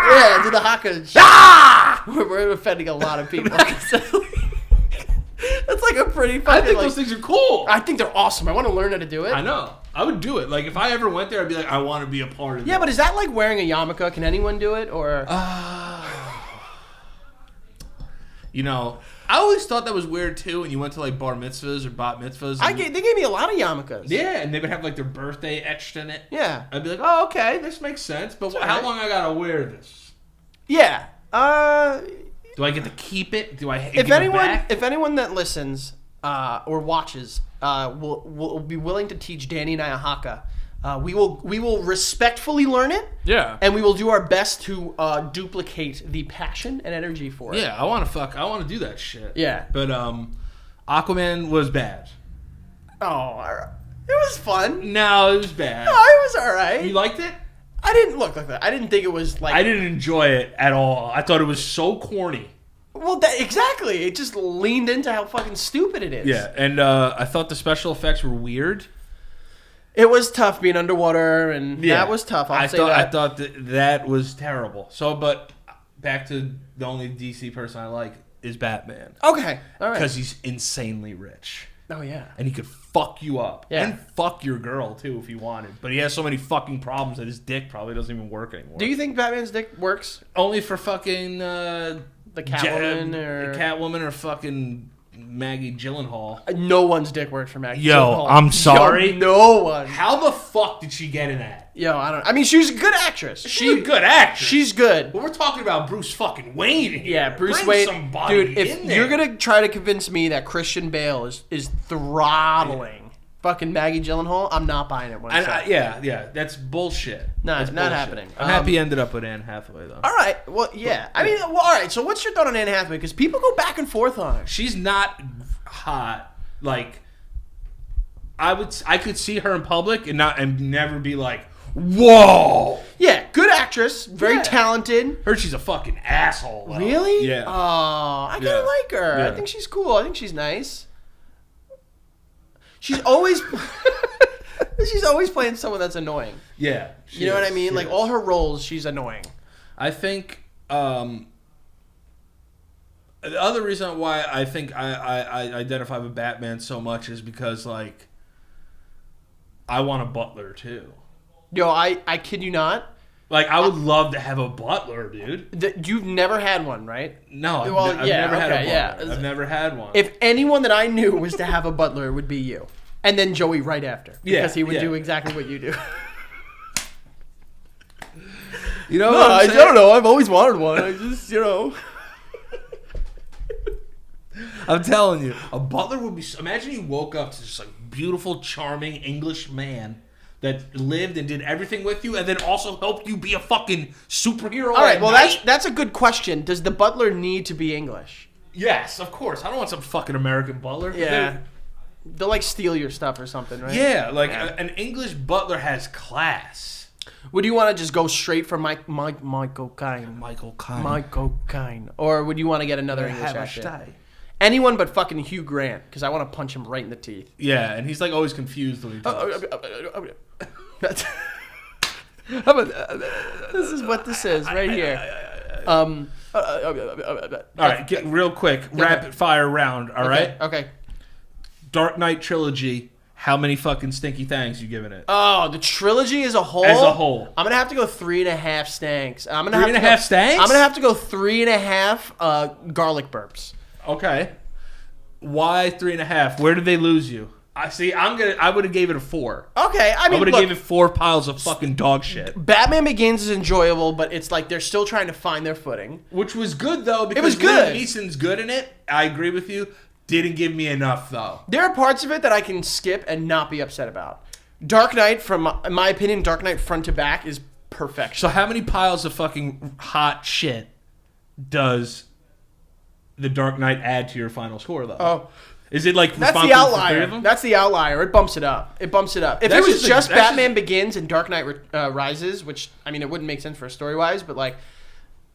Yeah, do the haka. We're offending a lot of people. That's like a pretty fucking, I think those things are cool. I think they're awesome. I want to learn how to do it. I know. I would do it. Like, if I ever went there, I'd be like, I want to be a part of it. Yeah, but is that like wearing a yarmulke? Can anyone do it? Or you know, I always thought that was weird, too, when you went to, like, bar mitzvahs or bat mitzvahs. They gave me a lot of yarmulkes. Yeah, and they would have, like, their birthday etched in it. Yeah. I'd be like, oh, okay, this makes sense, but how long I gotta wear this? Yeah. Do I get to keep it? Do I If anyone that listens or watches will be willing to teach Danny and I a haka, we will respectfully learn it. Yeah. And we will do our best to duplicate the passion and energy for it. Yeah, I want to do that shit. Yeah. But Aquaman was bad. Oh, it was fun. No, it was bad. No, it was all right. You liked it? I didn't look like that. I didn't think it was like... I didn't enjoy it at all. I thought it was so corny. Well, exactly. It just leaned into how fucking stupid it is. Yeah, and I thought the special effects were weird. It was tough being underwater, and that was tough. I thought that was terrible. So, but back to the only DC person I like is Batman. Okay, all right. Because he's insanely rich. Oh, yeah. And he could fuck you up. Yeah. And fuck your girl, too, if he wanted. But he has so many fucking problems that his dick probably doesn't even work anymore. Do you think Batman's dick works? Only for fucking... the Catwoman or fucking Maggie Gyllenhaal. No one's dick works for Maggie Gyllenhaal. I'm sorry. No one. How the fuck did she get in that? I mean, she's a good actress. She's a good actress. She's good. But we're talking about Bruce fucking Wayne here. Yeah, Bruce Wayne. Dude, if you're going to try to convince me that Christian Bale is throttling fucking Maggie Gyllenhaal, I'm not buying it. Yeah, that's bullshit. No, it's not happening. I'm happy he ended up with Anne Hathaway, though. All right. Well, yeah. I mean, all right. So what's your thought on Anne Hathaway? Because people go back and forth on her. She's not hot. Like, I could see her in public and never be like, whoa. Yeah, good actress, very talented. Heard she's a fucking asshole, though. Really? Yeah. Oh, I kind of like her. Yeah. I think she's cool. I think she's nice. She's always playing someone that's annoying. Yeah. You know what I mean? Like, all her roles, she's annoying. I think the other reason why I think I identify with Batman so much is because, like, I want a butler, too. Yo, I kid you not. Like, I would love to have a butler, dude. You've never had one, right? No, I've never had a butler. Yeah. I've never had one. If anyone that I knew was to have a butler, it would be you. And then Joey right after. Because he would do exactly what you do. You know what I don't know. I've always wanted one. I just, I'm telling you, a butler would be... Imagine you woke up to just, like, beautiful, charming English man that lived and did everything with you and then also helped you be a fucking superhero. All right, well, that's a good question. Does the butler need to be English? Yes, of course. I don't want some fucking American butler. Yeah. They'll, like, steal your stuff or something, right? Yeah, like, an English butler has class. Would you want to just go straight for Michael Caine? Michael Caine. Michael Caine. Or would you want to get another English actor? Anyone but fucking Hugh Grant, because I want to punch him right in the teeth. Yeah, and he's, like, always confused when he talks. This is what this is right here. All right, get real quick, rapid fire round. All right. Okay. Dark Knight trilogy How many fucking stinky thangs you giving it? Oh, the trilogy as a whole? As a whole. I'm going to have to go 3.5 stanks. I'm gonna 3.5 stanks? I'm going to have to go 3.5 garlic burps. Okay. Why 3.5? Where did they lose you? I would have gave it a 4. Okay, I mean, I would have gave it 4 piles of fucking dog shit. Batman Begins is enjoyable, but it's like they're still trying to find their footing. Which was good though, because it was good. Liam Neeson's good in it. I agree with you. Didn't give me enough though. There are parts of it that I can skip and not be upset about. Dark Knight, in my opinion, Dark Knight front to back is perfection. So how many piles of fucking hot shit does the Dark Knight add to your final score though? Oh. Is it like that's the outlier? That's the outlier. It bumps it up. If it was just Batman Begins and Dark Knight Rises, which I mean, it wouldn't make sense for story wise, but like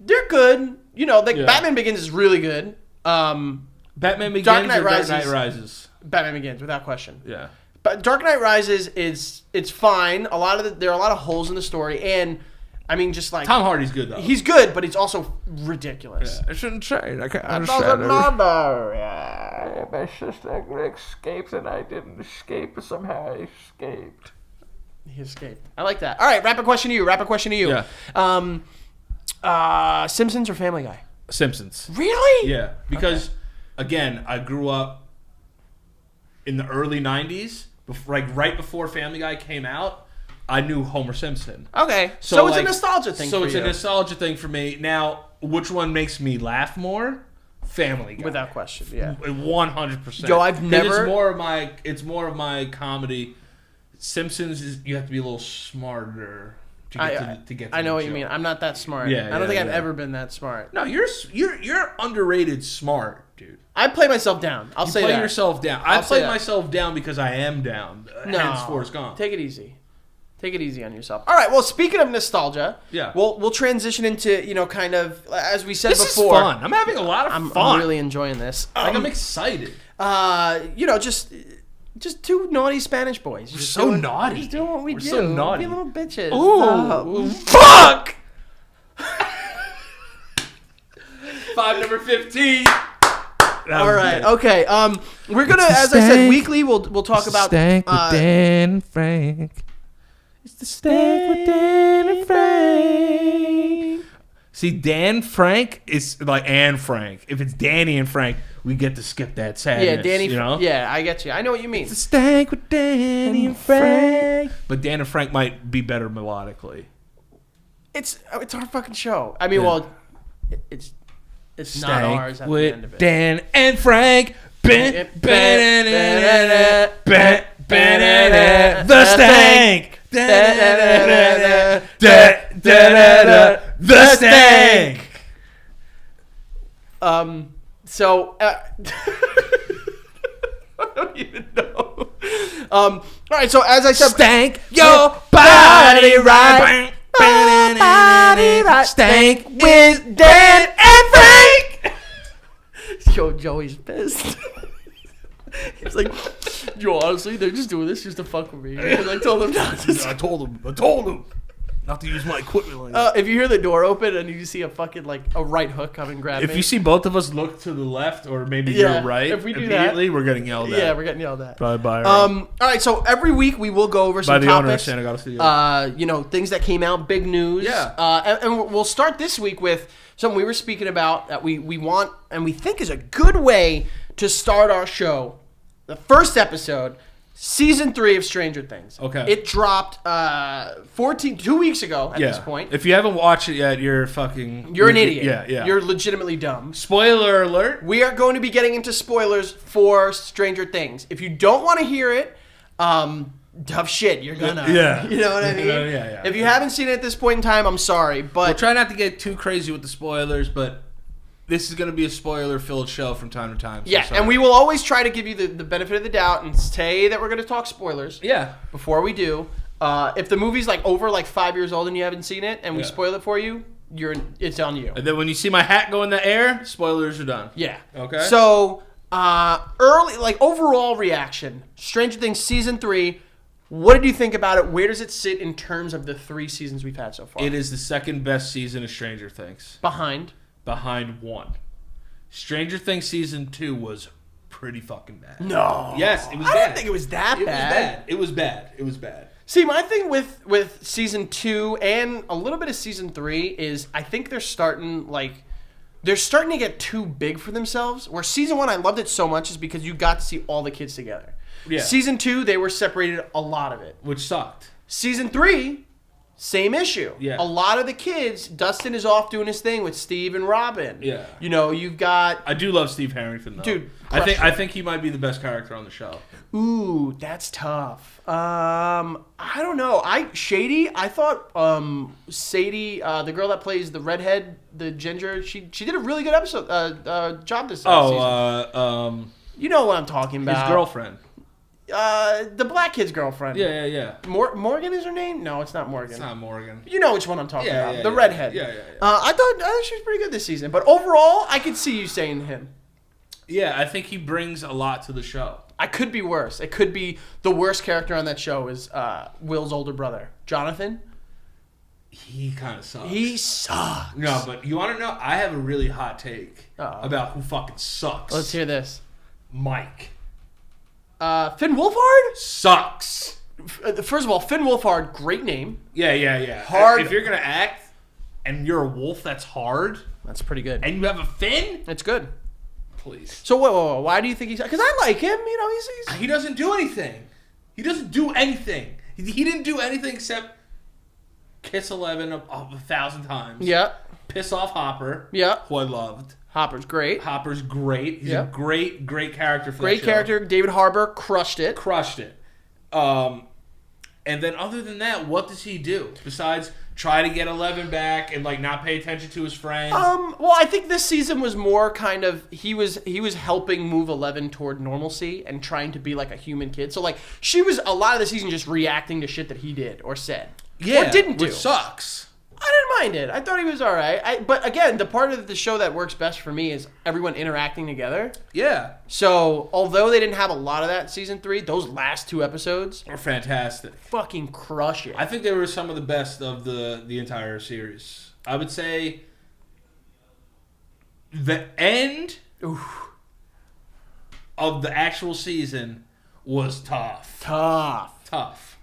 they're good. You know, Batman Begins is really good. Batman Begins Dark Knight or Rises, Dark Knight Rises? Batman Begins, without question. Yeah. But Dark Knight Rises it's fine. There are a lot of holes in the story, and I mean, just like Tom Hardy's good though. He's good, but he's also ridiculous. Yeah, I shouldn't say it. I can't understand it. My sister escaped and I didn't escape, but somehow I escaped. He escaped. I like that. All right, rapid question to you. Yeah. Simpsons or Family Guy? Simpsons. Really? Yeah, because again, I grew up in the early '90s, right before Family Guy came out. I knew Homer Simpson. Okay, so it's a nostalgia thing. So it's a nostalgia thing for me. Now, which one makes me laugh more? Family Guy, without question. Yeah, 100%. Yo, I've never. It's more of my comedy. Simpsons is you have to be a little smarter to get to I know what joke. you mean. I'm not that smart. Yeah, I don't think I've ever been that smart. No, you're underrated smart, dude. I play myself down. I'll say that. You play yourself down. I play myself down because I am down. No, hence Forrest Gump. Take it easy. Take it easy on yourself. All right. Well, speaking of nostalgia, we'll transition into kind of as we said before. This is fun. I'm having a lot of fun. I'm really enjoying this. I'm excited. Just two naughty Spanish boys. We're so naughty. Just doing what we do. We're so naughty. We're little bitches. Ooh, fuck! 5 number 15. All right. Okay. We're gonna, as I said, weekly. We'll talk about Stank with Dan and Frank. It's the Stank with Dan and Frank. See, Dan Frank is like Anne Frank. If it's Danny and Frank, we get to skip that sadness. Yeah, Danny. You know? Yeah, I get you. I know what you mean. It's the Stank with Danny and Frank. But Dan and Frank might be better melodically. It's our fucking show. I mean, well, it's not ours at with the end of it. Dan and Frank. The Stank. The Stank. So I don't even know. All right. So as I said, Stank your body right. Stank with Dan and Frank. Yo, Joey's pissed. He's like, yo, honestly, they're just doing this just to fuck with me. Because I told them not to. I told him not to use my equipment like that. If you hear the door open and you see a fucking, like, a right hook come and grab me. If you see both of us look to the left or maybe you're right, if we do immediately that, we're getting yelled at. Yeah, we're getting yelled at. Probably by all right, so every week we will go over some by the topics. owner of Santa Got Studio. Things that came out, big news. Yeah. And we'll start this week with something we were speaking about that we want and we think is a good way to start our show. The first episode, season 3 of Stranger Things. Okay. It dropped 2 weeks ago at this point. If you haven't watched it yet, you're an idiot. Yeah. You're legitimately dumb. Spoiler alert. We are going to be getting into spoilers for Stranger Things. If you don't want to hear it, tough shit, you're gonna. Yeah. You know what I mean? Yeah. If you haven't seen it at this point in time, I'm sorry, but we'll try not to get too crazy with the spoilers, but this is going to be a spoiler-filled show from time to time. So and we will always try to give you the benefit of the doubt and say that we're going to talk spoilers. Yeah. Before we do, if the movie's like over like 5 years old and you haven't seen it, and we spoil it for you, it's on you. And then when you see my hat go in the air, spoilers are done. Yeah. Okay. So overall reaction, Stranger Things season 3. What did you think about it? Where does it sit in terms of the 3 seasons we've had so far? It is the second best season of Stranger Things. Behind 1. Stranger Things season 2 was pretty fucking bad. No. Yes, it was I bad. didn't think it was that bad. It was bad. See, my thing with season 2 and a little bit of season 3 is I think they're starting to get too big for themselves. Where season 1, I loved it so much is because you got to see all the kids together. Yeah. Season 2, they were separated a lot of it. Which sucked. Season 3, same issue. Yeah. A lot of the kids, Dustin is off doing his thing with Steve and Robin. Yeah. You know, you've got... I do love Steve Harrington, though. Dude, I think he might be the best character on the show. Ooh, that's tough. I don't know. Shady, I thought Sadie, the girl that plays the redhead, the ginger, she did a really good job this season. You know what I'm talking about. His girlfriend. The black kid's girlfriend. Yeah. Morgan is her name? No, it's not Morgan. It's not Morgan. You know which one I'm talking about. Yeah, the redhead. Yeah. I thought she was pretty good this season. But overall, I could see you saying him. Yeah, I think he brings a lot to the show. I could be worse. It could be the worst character on that show is Will's older brother, Jonathan. He kind of sucks. He sucks. No, but you want to know? I have a really hot take about who fucking sucks. Let's hear this. Mike. Finn Wolfhard? Sucks. First of all, Finn Wolfhard, great name. Yeah. Hard. If you're going to act and you're a wolf, that's hard. That's pretty good. And you have a fin? It's good. Please. So why do you think he's... Because I like him. You know, he's... He doesn't do anything. He doesn't do anything. He didn't do anything except kiss 11 1,000 times. Yeah. Piss off Hopper. Yeah. Who I loved. Hopper's great. He's a great character for great that character. show. David Harbour crushed it. And then other than that, what does he do besides try to get 11 back and like not pay attention to his friends? Well, I think this season was more kind of he was helping move 11 toward normalcy and trying to be like a human kid. So like she was a lot of the season just reacting to shit that he did or said or didn't do. Which sucks. I didn't mind it. I thought he was all right. But again, the part of the show that works best for me is everyone interacting together. Yeah. So, although they didn't have a lot of that in season 3, those last 2 episodes are fantastic. Fucking crush it. I think they were some of the best of the entire series. I would say the end of the actual season was tough.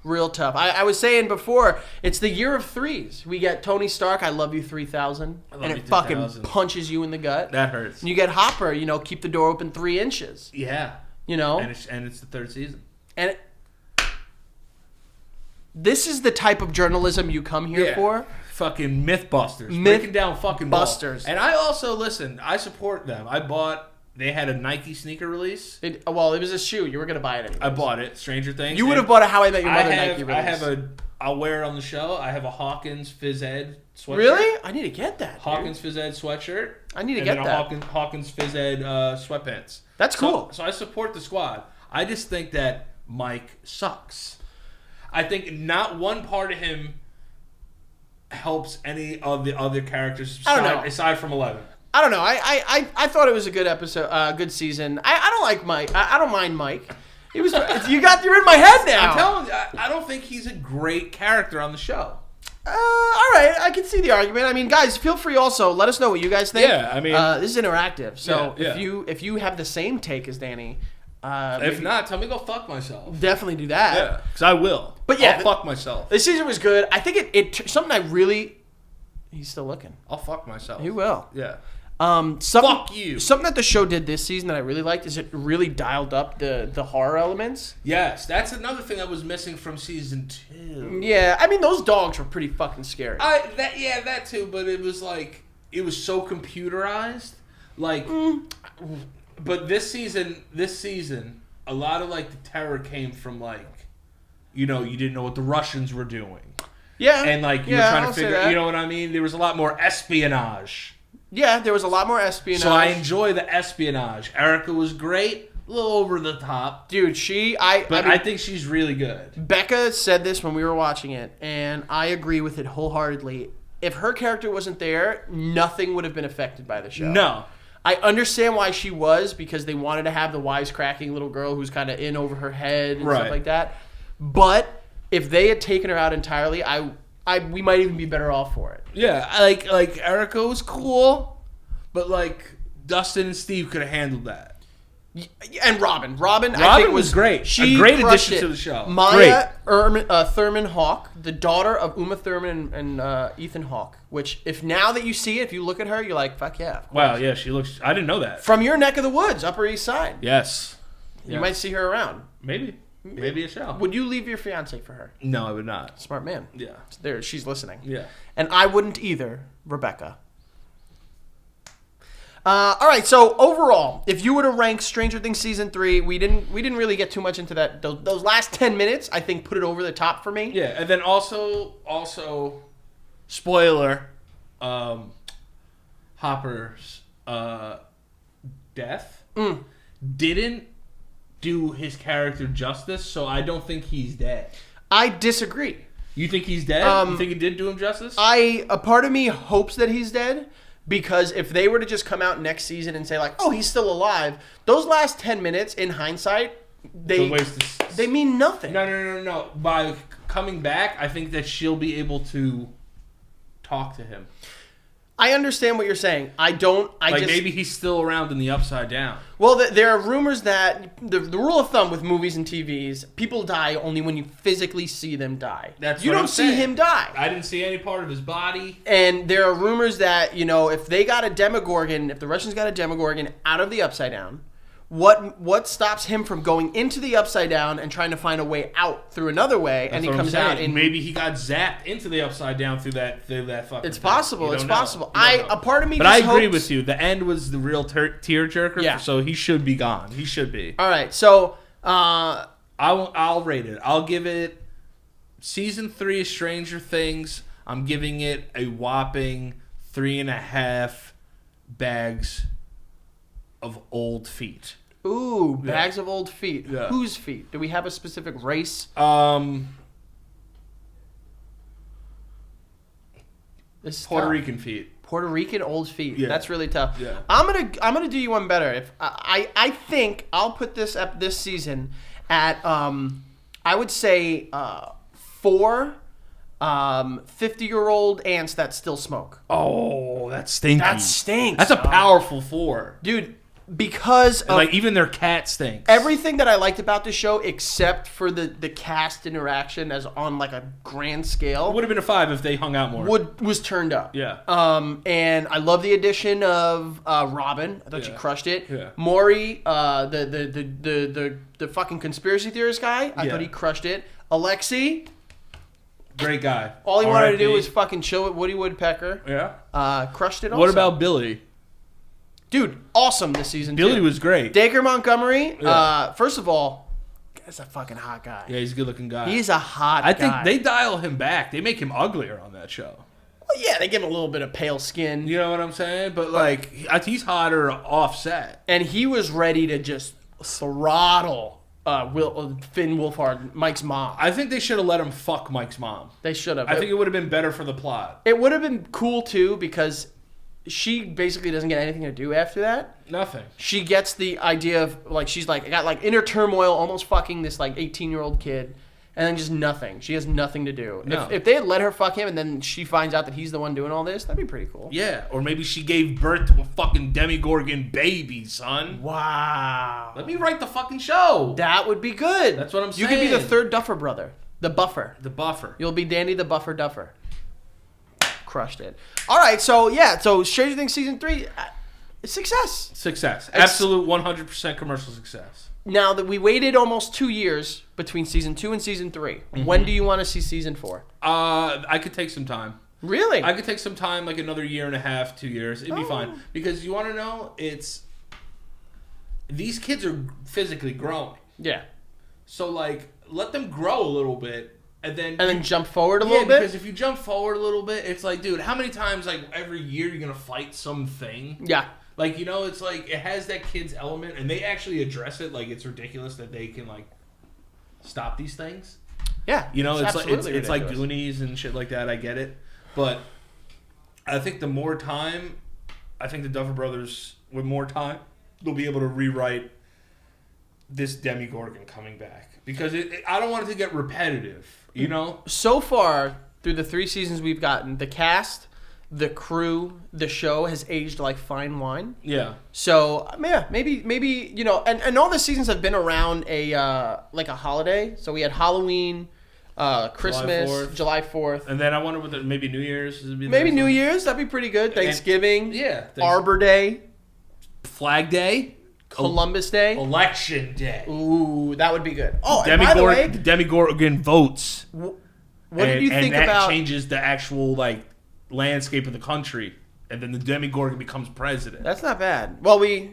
Real tough. I was saying before, it's the year of 3s. We get Tony Stark, I love you 3000, and it fucking punches you in the gut. That hurts. And you get Hopper, keep the door open 3 inches. Yeah. And it's the 3rd season. And this is the type of journalism you come here for. Fucking Mythbusters. Breaking down fucking busters. And I also, I support them. They had a Nike sneaker release. It was a shoe. You were going to buy it anyway. I bought it. Stranger Things. You would have bought a How I Met Your Mother Nike release. I'll wear it on the show. I have a Hawkins Phys Ed sweatshirt. Really? I need to get that. Hawkins Phys Ed sweatshirt. I need to get that. And Hawkins Phys Ed sweatpants. That's cool. So I support the squad. I just think that Mike sucks. I think not one part of him helps any of the other characters aside from 11. I don't know. I thought it was a good episode, good season. I don't like Mike. I don't mind Mike. It was you're in my head now. I'm telling you, I don't think he's a great character on the show. All right, I can see the argument. I mean, guys, feel free also. Let us know what you guys think. Yeah, I mean, this is interactive. So yeah. if you have the same take as Danny, if not, tell me to go fuck myself. Definitely do that. Yeah, because I will. But yeah, I'll fuck myself. This season was good. I think it something I really. He's still looking. I'll fuck myself. He will. Yeah. Fuck you. Something that the show did this season that I really liked is it really dialed up the horror elements. Yes, that's another thing that was missing from season 2. Yeah, I mean those dogs were pretty fucking scary. That too, but it was like it was so computerized. But this season, a lot of like the terror came from you didn't know what the Russians were doing. Yeah, and you were trying to figure. You know what I mean? There was a lot more espionage. Yeah, there was a lot more espionage. So I enjoy the espionage. Erica was great, a little over the top. Dude, I think she's really good. Becca said this when we were watching it, and I agree with it wholeheartedly. If her character wasn't there, nothing would have been affected by the show. No. I understand why she was, because they wanted to have the wisecracking little girl who's kind of in over her head and stuff like that. But if they had taken her out entirely, we might even be better off for it. Yeah, like Erica was cool, but Dustin and Steve could have handled that. And Robin, I think was great. She a great crushed addition it. to the show. Maya Thurman Hawke, the daughter of Uma Thurman and Ethan Hawke. Which, if now that you see it, if you look at her, you're like, fuck yeah. Wow, yeah, she looks. I didn't know that. From your neck of the woods, Upper East Side. Yes. You might see her around. Maybe a show. Would you leave your fiance for her? No, I would not. Smart man. Yeah. There, she's listening. Yeah. And I wouldn't either, Rebecca. All right. So overall, if you were to rank Stranger Things season 3, we didn't really get too much into that. Those last 10 minutes, I think, put it over the top for me. Yeah, and then also, spoiler, Hopper's death didn't do his character justice, so I don't think he's dead. I disagree. You think he's dead? You think it did do him justice? A part of me hopes that he's dead, because if they were to just come out next season and say like, oh, he's still alive, those last 10 minutes in hindsight, they mean nothing. No. By coming back, I think that she'll be able to talk to him. I understand what you're saying. Maybe he's still around in the Upside Down. Well, there are rumors that the rule of thumb with movies and TVs, people die only when you physically see them die. You don't see him die. I didn't see any part of his body. And there are rumors that, if they got a Demogorgon, if the Russians got a Demogorgon out of the Upside Down, what stops him from going into the Upside Down and trying to find a way out through another way? That's and he comes out and maybe he got zapped into the Upside Down through that fucking. It's possible. It's possible. A part of me. But I agree with you. The end was the real tearjerker. Yeah. So he should be gone. He should be. All right. So I'll rate it. I'll give it season 3 of Stranger Things. I'm giving it a whopping 3.5 bags of old feet. Ooh, bags of old feet. Yeah. Whose feet? Do we have a specific race? This is Puerto tough. Rican feet. Puerto Rican old feet. Yeah. That's really tough. Yeah. I'm gonna do you one better. If I think I'll put this season at I would say 4 50-year-old ants that still smoke. Oh, that's stinky. That stinks. That's a powerful 4. Dude, because of like even their cat stinks. everything that I liked about the show, except for the cast interaction as on like a grand scale, Would have been a 5 if they hung out more. was turned up. Yeah. And I love the addition of Robin. I thought she crushed it. Yeah. Maury, the fucking conspiracy theorist guy. I thought he crushed it. Alexi, Great guy. all he wanted to do was fucking chill with Woody Woodpecker. Yeah. Crushed it also. What about Billy? Dude, awesome this season Billy too. was great. Dacre Montgomery, Yeah. First of all, that's a fucking hot guy. Yeah, he's a good looking guy. He's a hot guy. I think they dial him back. They make him uglier on that show. Well, yeah, they give him a little bit of pale skin. You know what I'm saying? But like, he's hotter offset. And he was ready to just throttle Finn Wolfhard, Mike's mom. I think they should have let him fuck Mike's mom. They should have. I think it would have been better for the plot. It would have been cool too, because she basically doesn't get anything to do after that. Nothing. She gets the idea of like she's like got like inner turmoil, almost fucking this like 18-year-old kid, and then just nothing. She has nothing to do. No. If they had let her fuck him and then she finds out that he's the one doing all this, that'd be pretty cool. Yeah, or maybe she gave birth to a fucking Demogorgon baby, son. Wow. Let me write the fucking show. That would be good. That's what I'm saying. You could be the third Duffer brother, the Buffer. The Buffer. You'll be Danny the Buffer Duffer. Crushed it. All right, so Stranger Things season 3, success. Success. Absolute 100% commercial success. Now that we waited almost 2 years between season 2 and season 3, when do you want to see season 4? I could take some time. Really? I could take some time, like another 1.5, 2 years. It'd be fine. Because you want to know, these kids are physically growing. Yeah. So, like, let them grow a little bit. And then jump forward a little bit? Because if you jump forward a little bit, it's like, dude, how many times, like, every year you're going to fight something? Yeah. Like, you know, it's like, it has that kid's element, and they actually address it. Like, it's ridiculous that they can, like, stop these things. Yeah. You know, it's like ridiculous. Goonies and shit like that. I get it. But I think the more time, I think the Duffer Brothers, with more time, they'll be able to rewrite this Demogorgon coming back. Because I don't want it to get repetitive, you know? So far, through the 3 seasons we've gotten, the cast the crew, the show has aged like fine wine. Yeah. So yeah, maybe and all the seasons have been around a like a holiday. So we had Halloween, Christmas, July 4th. And then I wonder what maybe New Year's would be. Maybe New Year's, that'd be pretty good. Thanksgiving, Arbor Day, Flag Day, Columbus Day, Election Day. Ooh, that would be good. Oh, and by the way, the Demogorgon votes. What did you think and that about? changes the actual landscape of the country, and then the Demogorgon becomes president. That's not bad. Well, we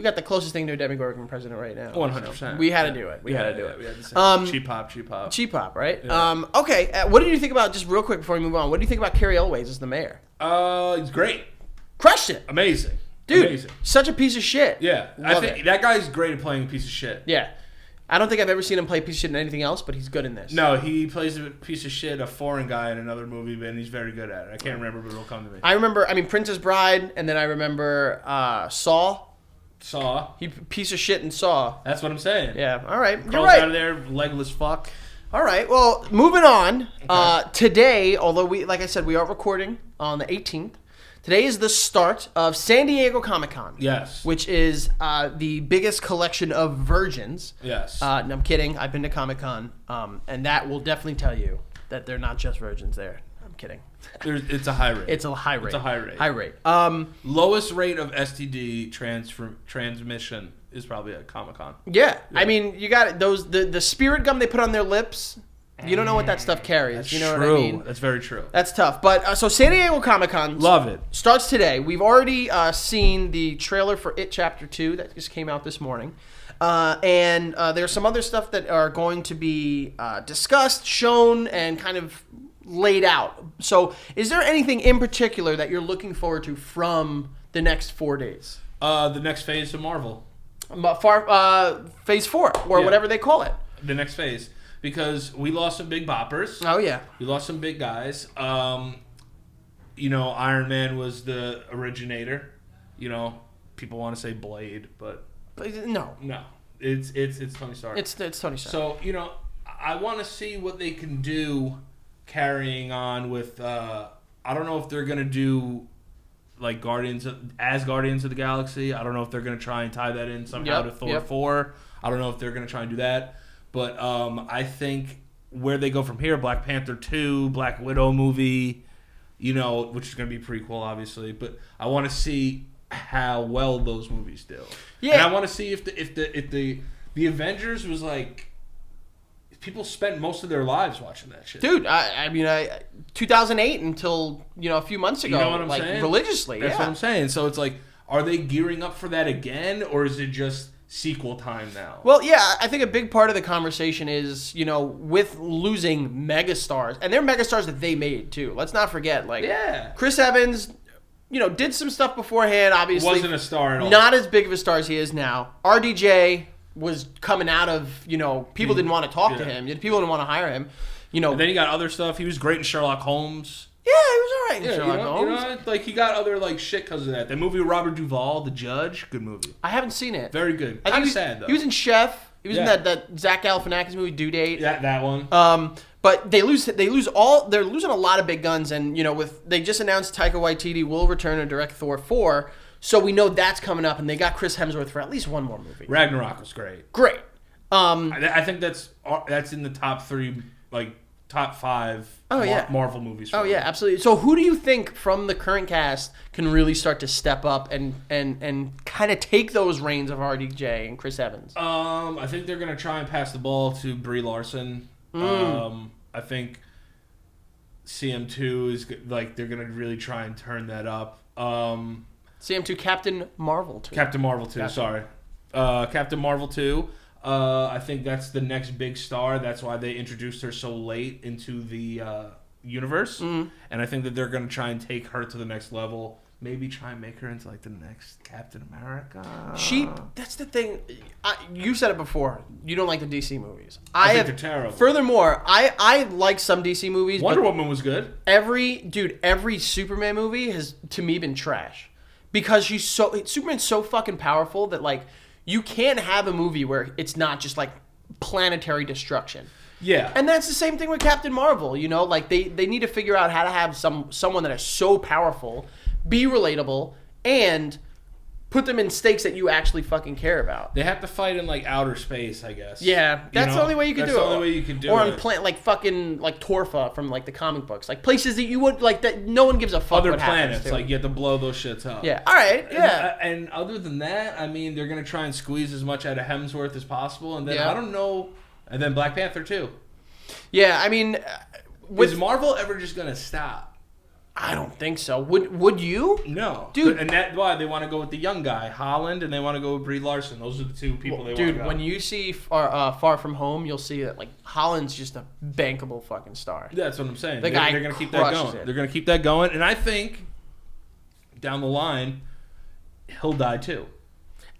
got the closest thing to a Demogorgon president right now. 100%. So we had to do it. We had to do it. We had to say cheap pop, right? Yeah. Okay. What did you think about, just real quick before we move on? What do you think about Carrie Elways as the mayor? He's great. Crushed it, amazing, dude. Amazing. Such a piece of shit. Yeah, I think that guy's great at playing a piece of shit. Yeah. I don't think I've ever seen him play a piece of shit in anything else, but he's good in this. No, he plays a piece of shit, a foreign guy in another movie, and he's very good at it. I can't remember, but it'll come to me. I remember, Princess Bride, and then I remember Saw. He piece of shit in Saw. That's what I'm saying. Yeah, all right. Crawls You're right. out of there, legless fuck. All right, well, moving on. Okay. Today, although like I said, we are recording on the 18th. Today is the start of San Diego Comic-Con. Yes. Which is the biggest collection of virgins. Yes. No, I'm kidding. I've been to Comic-Con, and that will definitely tell you that they're not just virgins there. I'm kidding. It's a high rate. It's a high rate. It's a high rate. High rate. Lowest rate of STD transmission is probably at Comic-Con. Yeah. I mean, you got the spirit gum they put on their lips. You don't know what that stuff carries. That's you know true. what I mean? That's very true. That's tough. But so San Diego Comic-Con love it. Starts today. We've already seen the trailer for It Chapter 2 that just came out this morning. And there's some other stuff that are going to be discussed, shown, and kind of laid out. So is there anything in particular that you're looking forward to from the next 4 days? The next phase of Marvel. Phase 4, or whatever they call it. The next phase. Because we lost some big boppers. Oh, yeah. We lost some big guys. Iron Man was the originator. People want to say Blade, but no. It's Tony Stark. It's Tony Stark. So, I want to see what they can do carrying on with I don't know if they're going to do Guardians of the Galaxy. I don't know if they're going to try and tie that in somehow to Thor 4. I don't know if they're going to try and do that. But I think where they go from here, Black Panther 2, Black Widow movie, which is going to be prequel, obviously. But I want to see how well those movies do. Yeah. And I want to see if the Avengers was people spent most of their lives watching that shit. Dude, I mean, 2008 until a few months ago, you know what I'm saying? Religiously. That's what I'm saying. So it's are they gearing up for that again, or is it just sequel time now? Well, yeah, I think a big part of the conversation is, with losing megastars, and they're megastars that they made too. Let's not forget, Chris Evans, did some stuff beforehand. Obviously, wasn't a star at all. Not as big of a star as he is now. RDJ was coming out of, people didn't want to talk to him. People didn't want to hire him. And then he got other stuff. He was great in Sherlock Holmes. Yeah, he was all right in Sherlock Holmes. He got other shit because of that. That movie with Robert Duvall, The Judge, good movie. I haven't seen it. Very good. I Kind think of sad though. He was in Chef. He was in that Zach Galifianakis movie, Due Date. Yeah, that one. But they're losing a lot of big guns, and they just announced Taika Waititi will return to direct Thor 4, so we know that's coming up, and they got Chris Hemsworth for at least one more movie. Ragnarok was great. Great. I think that's in the top 3, top 5 Marvel movies. Oh yeah, absolutely. So who do you think from the current cast can really start to step up and kind of take those reins of RDJ and Chris Evans? I think they're gonna try and pass the ball to Brie Larson. I think CM2 is they're gonna really try and turn that up. CM2, Captain Marvel 2. Captain Marvel 2. Sorry, Captain Marvel 2. I think that's the next big star. That's why they introduced her so late into the universe. Mm-hmm. And I think that they're going to try and take her to the next level. Maybe try and make her into the next Captain America. That's the thing. You said it before. You don't like the DC movies. I think they're terrible. Furthermore, I like some DC movies. Wonder Woman was good. Every Superman movie has, to me, been trash. Because Superman's so fucking powerful that, you can't have a movie where it's not just planetary destruction. Yeah. And that's the same thing with Captain Marvel, you know? Like, they need to figure out how to have someone that is so powerful, be relatable, and put them in stakes that you actually fucking care about. They have to fight in, like, outer space, I guess. Yeah, that's the only way you can do it. That's the only way you can do it. Or on like fucking like Torfa from like the comic books, like places that you would like that no one gives a fuck. Other what planets, to. like you have to blow those shits up. Yeah. All right. Yeah. And other than that, I mean, they're gonna try and squeeze as much out of Hemsworth as possible, and then I don't know, and then Black Panther too. Yeah, I mean, is Marvel ever just gonna stop? I don't think so. Would you? No, dude. And that's why they want to go with the young guy, Holland, and they want to go with Brie Larson. Those are the two people they want to go. Dude, when you see Far From Home, you'll see that like Holland's just a bankable fucking star. That's what I'm saying. They're gonna keep that going. They're gonna keep that going, and I think down the line he'll die too.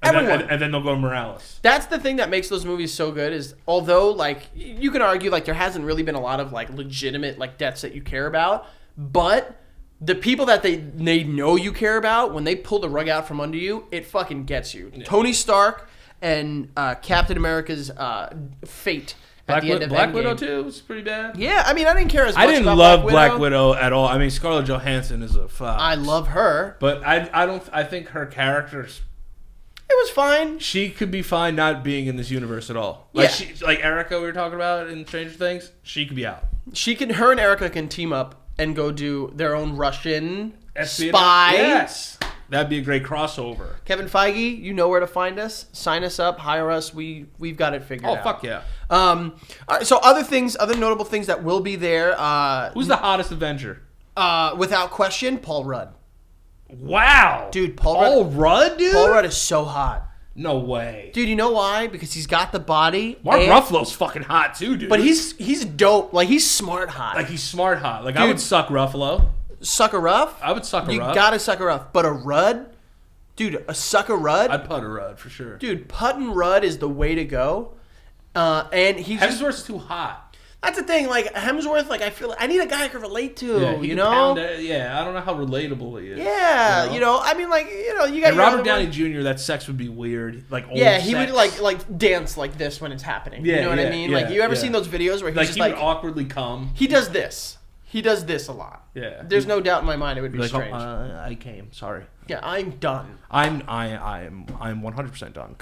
And then they'll go Morales. That's the thing that makes those movies so good is although like you can argue like there hasn't really been a lot of like legitimate like deaths that you care about, but the people that they know you care about, when they pull the rug out from under you, it fucking gets you. Yeah. Tony Stark and Captain America's fate at the end of Black Widow too was pretty bad. Yeah, I mean I didn't care as much. I didn't love Black Widow at all. I mean Scarlett Johansson is a fuck. I love her, but I think her character's. It was fine. She could be fine not being in this universe at all. Like yeah. Like Erica we were talking about in Stranger Things, she could be out. Her and Erica can team up and go do their own Russian spy. Yes. That'd be a great crossover. Kevin Feige, you know where to find us. Sign us up, hire us. We've got it figured out. Oh, fuck yeah. All right, so other notable things that will be there. Who's the hottest Avenger? Without question, Paul Rudd. Wow. Dude, Paul Rudd, dude? Paul Rudd is so hot. No way. Dude, you know why? Because he's got the body. Mark Ruffalo's fucking hot too, dude. But he's dope. Like, he's smart hot. Like, he's smart hot. Like, dude, I would suck Ruffalo. Suck a Ruff? I would suck a Ruff. You gotta suck a Ruff. But a Rudd? Dude, a suck a Rudd? I'd putt a Rudd for sure. Dude, puttin' Rudd is the way to go. And he's Hemsworth's too hot. That's the thing, like, Hemsworth, like, I feel like I need a guy I can relate to, yeah, you know? I don't know how relatable he is. Yeah, you know, I mean, like, you know, you got Robert Downey Jr., that sex would be weird, like, old yeah, he sex. would, like, dance like this when it's happening, you know what I mean? Like, you ever seen those videos where he's just, he would awkwardly come? He does this. He does this a lot. Yeah. There's no doubt in my mind it would be like, strange. I came, sorry. Yeah, I'm done. I'm 100% done.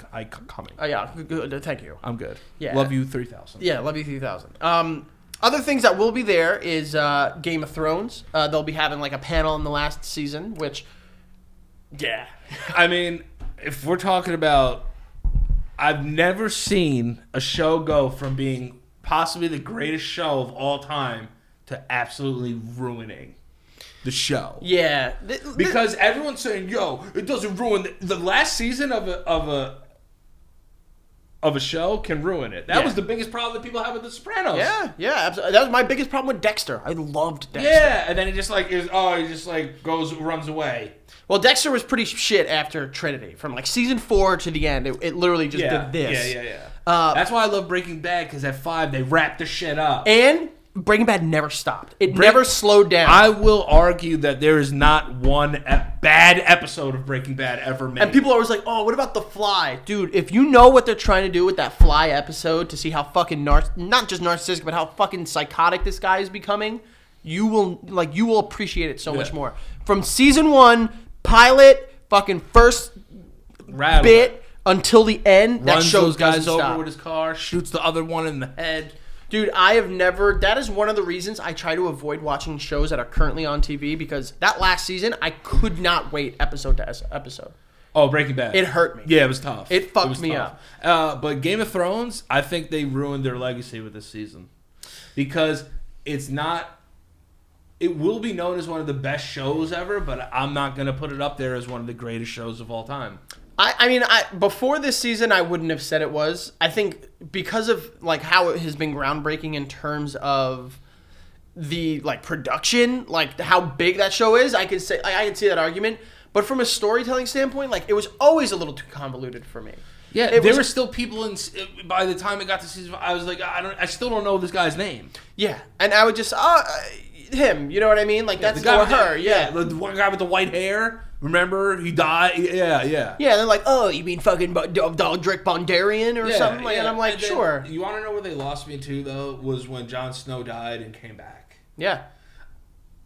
Coming. Yeah, good, thank you. I'm good. Yeah. Love you 3000. Yeah, love you 3000. Other things that will be there is Game of Thrones. They'll be having like a panel in the last season, which, yeah. I mean, if we're talking about, I've never seen a show go from being possibly the greatest show of all time to absolutely ruining the show. Yeah. Because everyone's saying, yo, it doesn't ruin the last season of a show can ruin it. That was the biggest problem that people have with The Sopranos. Yeah, absolutely. That was my biggest problem with Dexter. I loved Dexter. Yeah, and then he just runs away. Well, Dexter was pretty shit after Trinity. From like season 4 to the end, it literally just did this. Yeah. That's why I love Breaking Bad, because at 5 they wrapped the shit up. And Breaking Bad never stopped. It never slowed down. I will argue that there is not one bad episode of Breaking Bad ever made. And people are always like, oh, what about The Fly? Dude, if you know what they're trying to do with that Fly episode to see how fucking not just narcissistic, but how fucking psychotic this guy is becoming, you will appreciate it so much more. From season 1, pilot, fucking first bit until the end, that show those guys over stop. With his car, shoots the other one in the head. Dude, I have never... That is one of the reasons I try to avoid watching shows that are currently on TV, because that last season, I could not wait episode to episode. Oh, Breaking Bad. It hurt me. Yeah, it was tough. It fucked me up. But Game of Thrones, I think they ruined their legacy with this season. Because it's not... It will be known as one of the best shows ever, but I'm not going to put it up there as one of the greatest shows of all time. I mean, before this season, I wouldn't have said it was. I think because of like how it has been groundbreaking in terms of the like production, like how big that show is, I can see that argument. But from a storytelling standpoint, like it was always a little too convoluted for me. Yeah, there were still people in. By the time it got to season 5, I was like, I still don't know this guy's name. Yeah, and I would just him. You know what I mean? Like that's the guy or her. Yeah, the one guy with the white hair. Remember, he died. Yeah. Yeah, they're like, oh, you mean fucking Daldrick Bondarian or something like that? And I'm like, sure. You want to know where they lost me too, though? Was when Jon Snow died and came back. Yeah.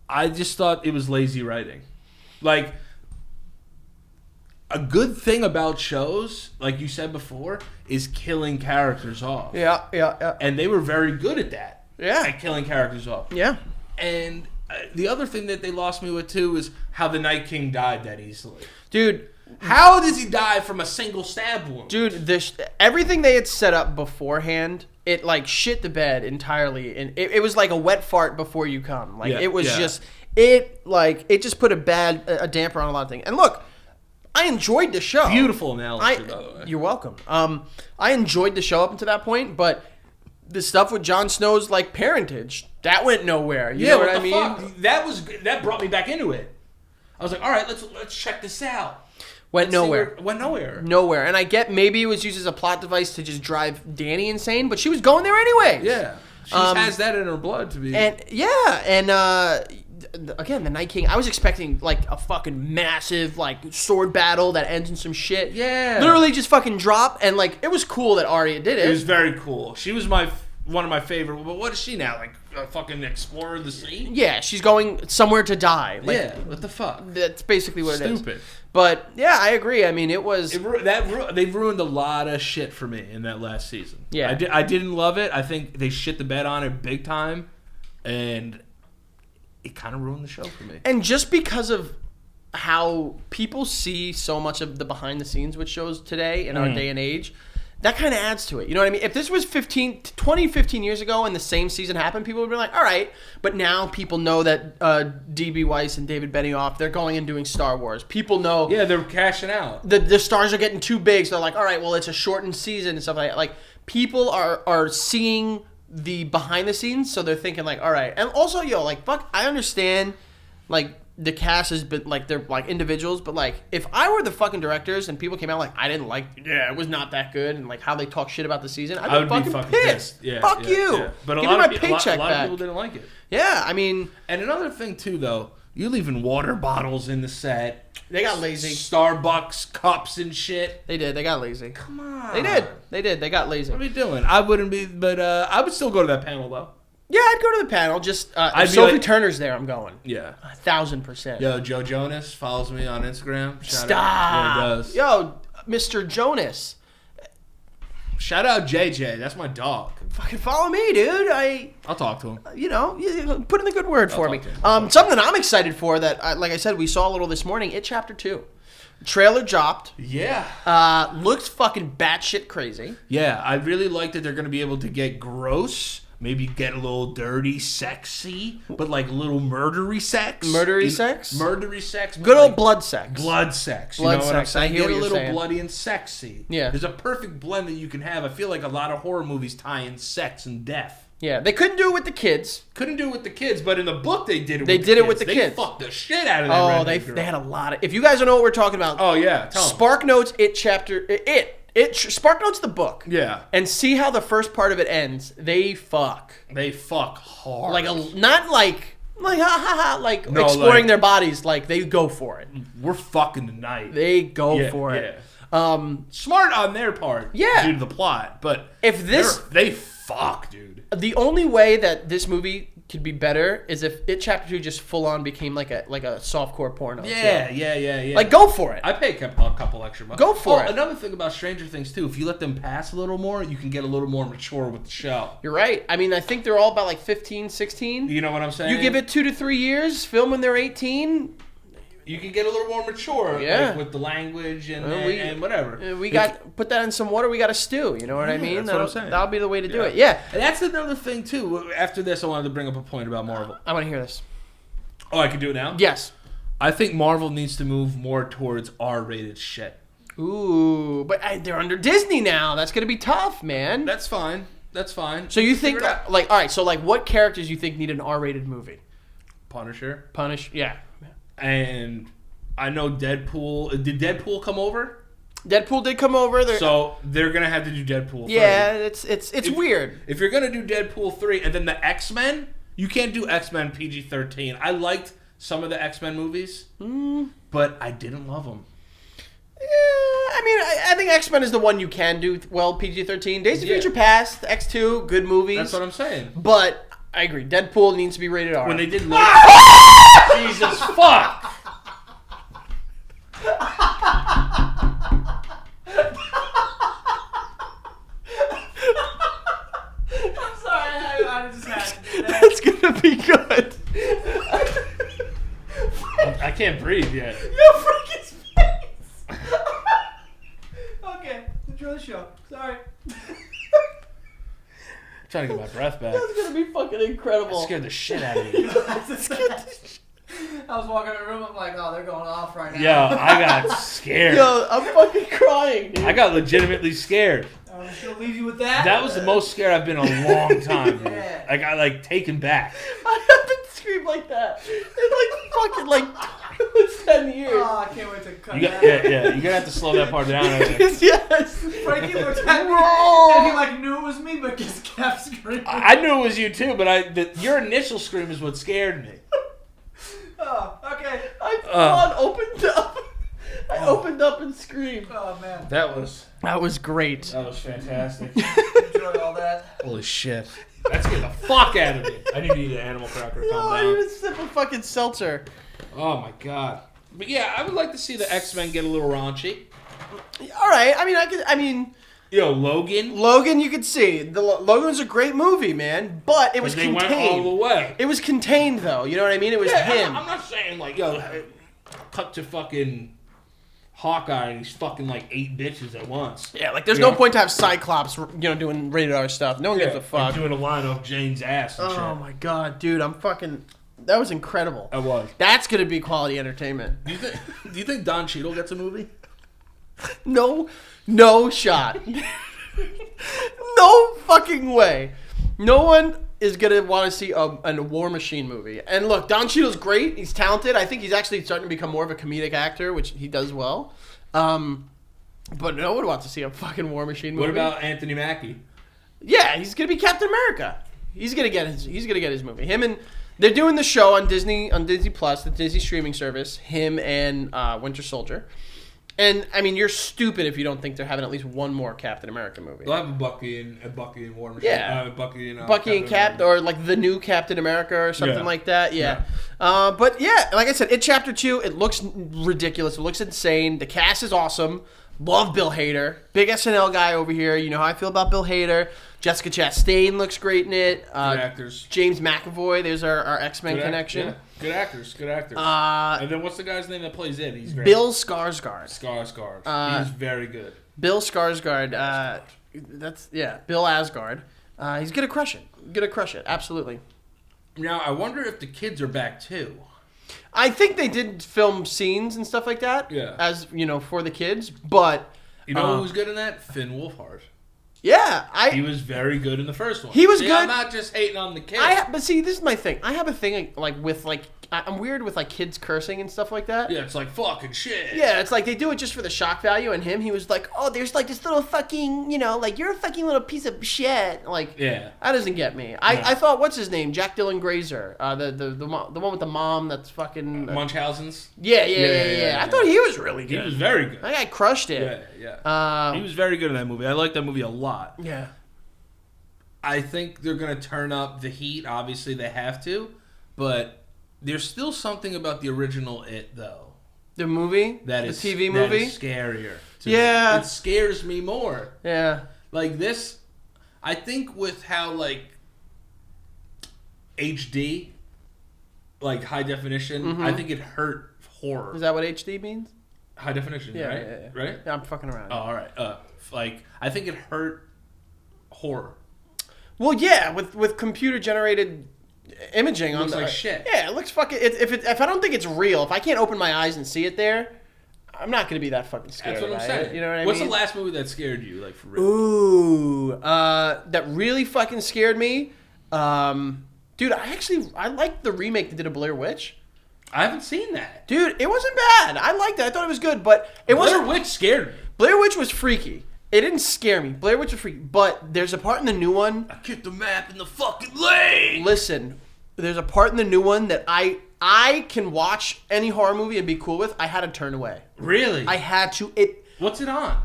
I just thought it was lazy writing. Like, a good thing about shows, like you said before, is killing characters off. Yeah. And they were very good at that. Yeah. At killing characters off. Yeah. And the other thing that they lost me with, too, is how the Night King died that easily. Dude. How does he die from a single stab wound? Dude, everything they had set up beforehand, it, like, shit the bed entirely. And it was like a wet fart before you come. Like, it was just... It just put a damper on a lot of things. And look, I enjoyed the show. Beautiful analogy, by the way. You're welcome. I enjoyed the show up until that point, but the stuff with Jon Snow's, like, parentage, that went nowhere. You know what I mean? Fuck? That brought me back into it. I was like, all right, let's check this out. Went nowhere. Nowhere. And I get maybe it was used as a plot device to just drive Dany insane, but she was going there anyway. Yeah. She has that in her blood to be. Again, the Night King, I was expecting, like, a fucking massive, like, sword battle that ends in some shit. Yeah. Literally just fucking drop, and, like, it was cool that Arya did it. It was very cool. She was one of my favorite, but what is she now? Like, a fucking explorer of the sea? Yeah, she's going somewhere to die. Like, yeah, what the fuck? That's basically what it is. Stupid. But, yeah, I agree. I mean, it was... They ruined a lot of shit for me in that last season. Yeah. I didn't love it. I think they shit the bed on it big time, and it kind of ruined the show for me. And just because of how people see so much of the behind the scenes with shows today in our day and age, that kind of adds to it. You know what I mean? If this was 15 years ago and the same season happened, people would be like, all right. But now people know that D.B. Weiss and David Benioff, they're going and doing Star Wars. People know... Yeah, they're cashing out. The stars are getting too big, so they're like, all right, well, it's a shortened season and stuff like that. Like, people are seeing the behind the scenes, so they're thinking like, all right. And also, like, fuck, I understand, like, the cast has been, like, they're, like, individuals, but, like, if I were the fucking directors and people came out like, I didn't like, it was not that good, and, like, how they talk shit about the season, I would be fucking pissed. Yeah, fuck you. Yeah. But Give me my paycheck a lot back. of people didn't like it. Yeah, I mean... And another thing, too, though, you're leaving water bottles in the set. They got lazy. Starbucks cups and shit. They did. They got lazy. Come on. They did. They got lazy. What are we doing? I wouldn't be, but I would still go to that panel, though. Yeah, I'd go to the panel. Just if Sophie Turner's there, I'm going. Yeah, 1,000%. Yo, Joe Jonas follows me on Instagram. Stop. Yeah, he does. Yo, Mr. Jonas. Shout out JJ. That's my dog. Fucking follow me, dude. I'll talk to him. You put in a good word for me. Something I'm excited for that, like I said, we saw a little this morning. It Chapter 2. Trailer dropped. Yeah. Looks fucking batshit crazy. Yeah, I really like that they're going to be able to get gross. Maybe get a little dirty, sexy, but like a little murdery sex. Murdery sex? Murdery sex. Good old blood sex. Blood sex. Blood you know sex. What I'm saying? I hear get what a you're little saying. bloody and sexy. Yeah. There's a perfect blend that you can have. I feel like a lot of horror movies tie in sex and death. Yeah, they couldn't do it with the kids. Couldn't do it with the kids, but in the book they did it with the kids. They did it with the They kids. fucked the shit out of that redhead girl. They had a lot of... If you guys don't know what we're talking about... Oh, yeah. Tell them. Spark Notes, It Chapter... Spark Notes the book. Yeah. And see how the first part of it ends. They fuck. They fuck hard. Not like exploring their bodies. Like, they go for it. We're fucking tonight. They go for it. Smart on their part. Yeah. Due to the plot. But if this... They fuck, dude. The only way that this movie could be better is if It Chapter 2 just full on became like a softcore porno. Yeah. Like, go for it. I pay a couple extra bucks. Go for it. Another thing about Stranger Things too, if you let them pass a little more, you can get a little more mature with the show. You're right. I mean, I think they're all about like 15, 16. You know what I'm saying? You give it 2 to 3 years, film when they're 18. You can get a little more mature, like, with the language and whatever. We got put that in some water. We got a stew. You know what I mean? That's what I'm saying. That'll be the way to do it. Yeah. And that's another thing too. After this, I wanted to bring up a point about Marvel. I want to hear this. Oh, I can do it now? Yes. I think Marvel needs to move more towards R-rated shit. Ooh, but they're under Disney now. That's gonna be tough, man. That's fine. So you think all right? So what characters you think need an R-rated movie? Punisher. Yeah. And I know Deadpool. Did Deadpool come over? Deadpool did come over. So they're gonna have to do Deadpool 3. Yeah, it's weird. If you're gonna do Deadpool 3 and then the X-Men, you can't do X-Men PG-13. I liked some of the X-Men movies, but I didn't love them. Yeah, I mean, I think X-Men is the one you can do well PG-13. Days of Future Past, X2, good movies. That's what I'm saying. But I agree, Deadpool needs to be rated R. When they did Jesus fuck. I just had to do that. That's gonna be good. I can't breathe yet. You freak his face. Okay, enjoy the show. Sorry. Trying to get my breath back. That's gonna be fucking incredible. That scared the shit out of me. I was walking in the room. I'm like, oh, they're going off right now. Yo, I got scared. Yo, I'm fucking crying, dude. I got legitimately scared. I'm just gonna leave you with that. That was the most scared I've been in a long time. Yeah. I got like taken back. I haven't screamed like that in like fucking 10 years. Oh, I can't wait to cut You that. got, yeah. You're gonna have to slow that part down. I think. Yes. Frankie looked at me Whoa. and he like knew it was me, but just kept screaming. I knew it was you too, but your initial scream is what scared me. Oh, okay. I full on opened up. I opened up and screamed. Oh man, That was great. that was fantastic. enjoy all that. Holy shit. That scared the fuck out of me. I need to eat an animal cracker to calm Oh, down. you even sip a fucking seltzer. Oh my god. But yeah, I would like to see the X-Men get a little raunchy. All right. I mean, Yo, Logan. Logan, you could see. Logan's a great movie, man, but it was They contained. went all the way. It was contained, though. You know what I mean? It was him. I'm not saying like, yo, cut to fucking Hawkeye and he's fucking like 8 bitches at once. Yeah, like there's You no know? point to have Cyclops, doing rated R stuff. No one gives a fuck. Like doing a line off Jane's ass and Oh shit. my god, dude, I'm fucking. That was incredible. I was. That's gonna be quality entertainment. Do you think Don Cheadle gets a movie? No shot. No fucking way. No one is gonna want to see a War Machine movie. And look, Don Cheadle's great. He's talented. I think he's actually starting to become more of a comedic actor, which he does well. But no one wants to see a fucking War Machine movie. What about Anthony Mackie? Yeah, he's gonna be Captain America. He's gonna get his movie. Him and they're doing the show on Disney Plus, the Disney streaming service. Him and Winter Soldier. And I mean, you're stupid if you don't think they're having at least one more Captain America movie. They'll have a Bucky and War Machine. Yeah. Bucky and Cap, America. or like the new Captain America or something Yeah. like that. Yeah. But yeah, like I said, Chapter 2, it looks ridiculous. It looks insane. The cast is awesome. Love Bill Hader. Big SNL guy over here. You know how I feel about Bill Hader. Jessica Chastain looks great in it. Good actors. James McAvoy. There's our X-Men connection. Yeah. Good actors. And then what's the guy's name that plays it? He's great. Bill Skarsgård. Skarsgård. He's very good. Bill Skarsgård. Bill Asgard. He's gonna crush it. Absolutely. Now, I wonder if the kids are back too. I think they did film scenes and stuff like that. Yeah. As for the kids, but You know who was good in that? Finn Wolfhard. yeah, He was very good in the first one. He was See, good. I'm not just hating on the kids. But see, this is my thing. I have a thing with I'm weird with kids cursing and stuff like that. Yeah, it's like fucking shit. Yeah, it's like they do it just for the shock value. And he was like, oh, there's this little fucking, you're a fucking little piece of shit. Yeah. That doesn't get me. I thought, what's his name? Jack Dylan Grazer, the one with the mom that's fucking Munchausen's. Yeah. I thought he was really good. He was very good. That guy crushed it. Yeah. He was very good in that movie. I like that movie a lot. Yeah. I think they're going to turn up the heat. Obviously, they have to. But there's still something about the original It, though. The movie? The TV movie? That is scarier. Me. Yeah. It scares me more. Yeah. Like this, I think with how, HD, high definition, I think it hurt horror. Is that what HD means? High definition, Yeah, right? yeah. Right? Yeah, I'm fucking around. Oh, all right. I think it hurt horror. Well, yeah, with computer generated imaging Looks on like shit. Yeah, it looks fucking. If I don't think it's real, if I can't open my eyes and see it there, I'm not gonna be that fucking scared. That's what I'm saying. You know what I mean? What's the last movie that scared you, for real? Ooh, that really fucking scared me. Dude, I liked the remake they did of Blair Witch. I haven't seen that. Dude, it wasn't bad. I liked it. I thought it was good, but it wasn't. Blair Witch scared me. Blair Witch was freaky. It didn't scare me. Blair Witch was freaky, but there's a part in the new one. I kicked the map in the fucking lane. Listen, there's a part in the new one that I I can watch any horror movie and be cool with. I had to turn away. Really? I had to. What's it on?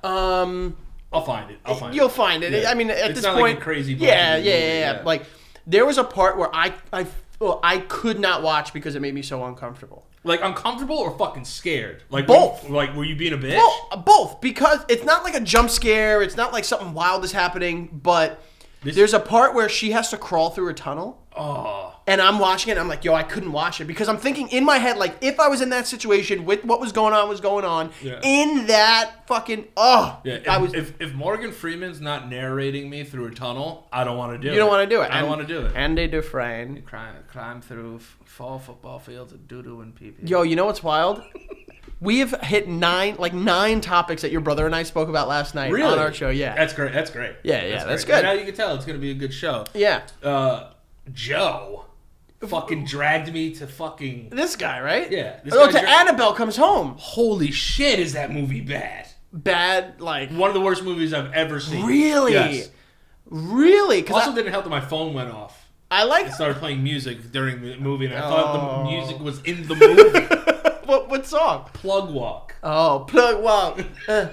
I'll find it. You'll find it. Yeah. I mean, at it's this not point, like a crazy. Yeah. Like there was a part where I could not watch because it made me so uncomfortable. Like uncomfortable or fucking scared? Like both. Were you being a bitch? Both, because it's not like a jump scare. It's not like something wild is happening. But there's a part where she has to crawl through a tunnel. Oh. And I'm watching it, and I'm like, yo, I couldn't watch it. Because I'm thinking in my head, like, if I was in that situation with what was going on, in that fucking, Yeah, if Morgan Freeman's not narrating me through a tunnel, I don't want to do it. You don't want to do it. I don't want to do it. Andy Dufresne. Climb through fall football fields of doo-doo and pee-pee. Yo, you know what's wild? We have hit nine topics that your brother and I spoke about last night on our show. Yeah. That's great. Yeah, that's great. good. Now you can tell it's going to be a good show. Yeah. Joe fucking dragged me to fucking... This guy, right? Yeah. Annabelle Comes Home. Holy shit, is that movie bad? Bad, like... One of the worst movies I've ever seen. Really? Yes. Really? Also didn't help that my phone went off. It started playing music during the movie, and I thought the music was in the movie. What song? Plug Walk. Oh, Plug Walk. So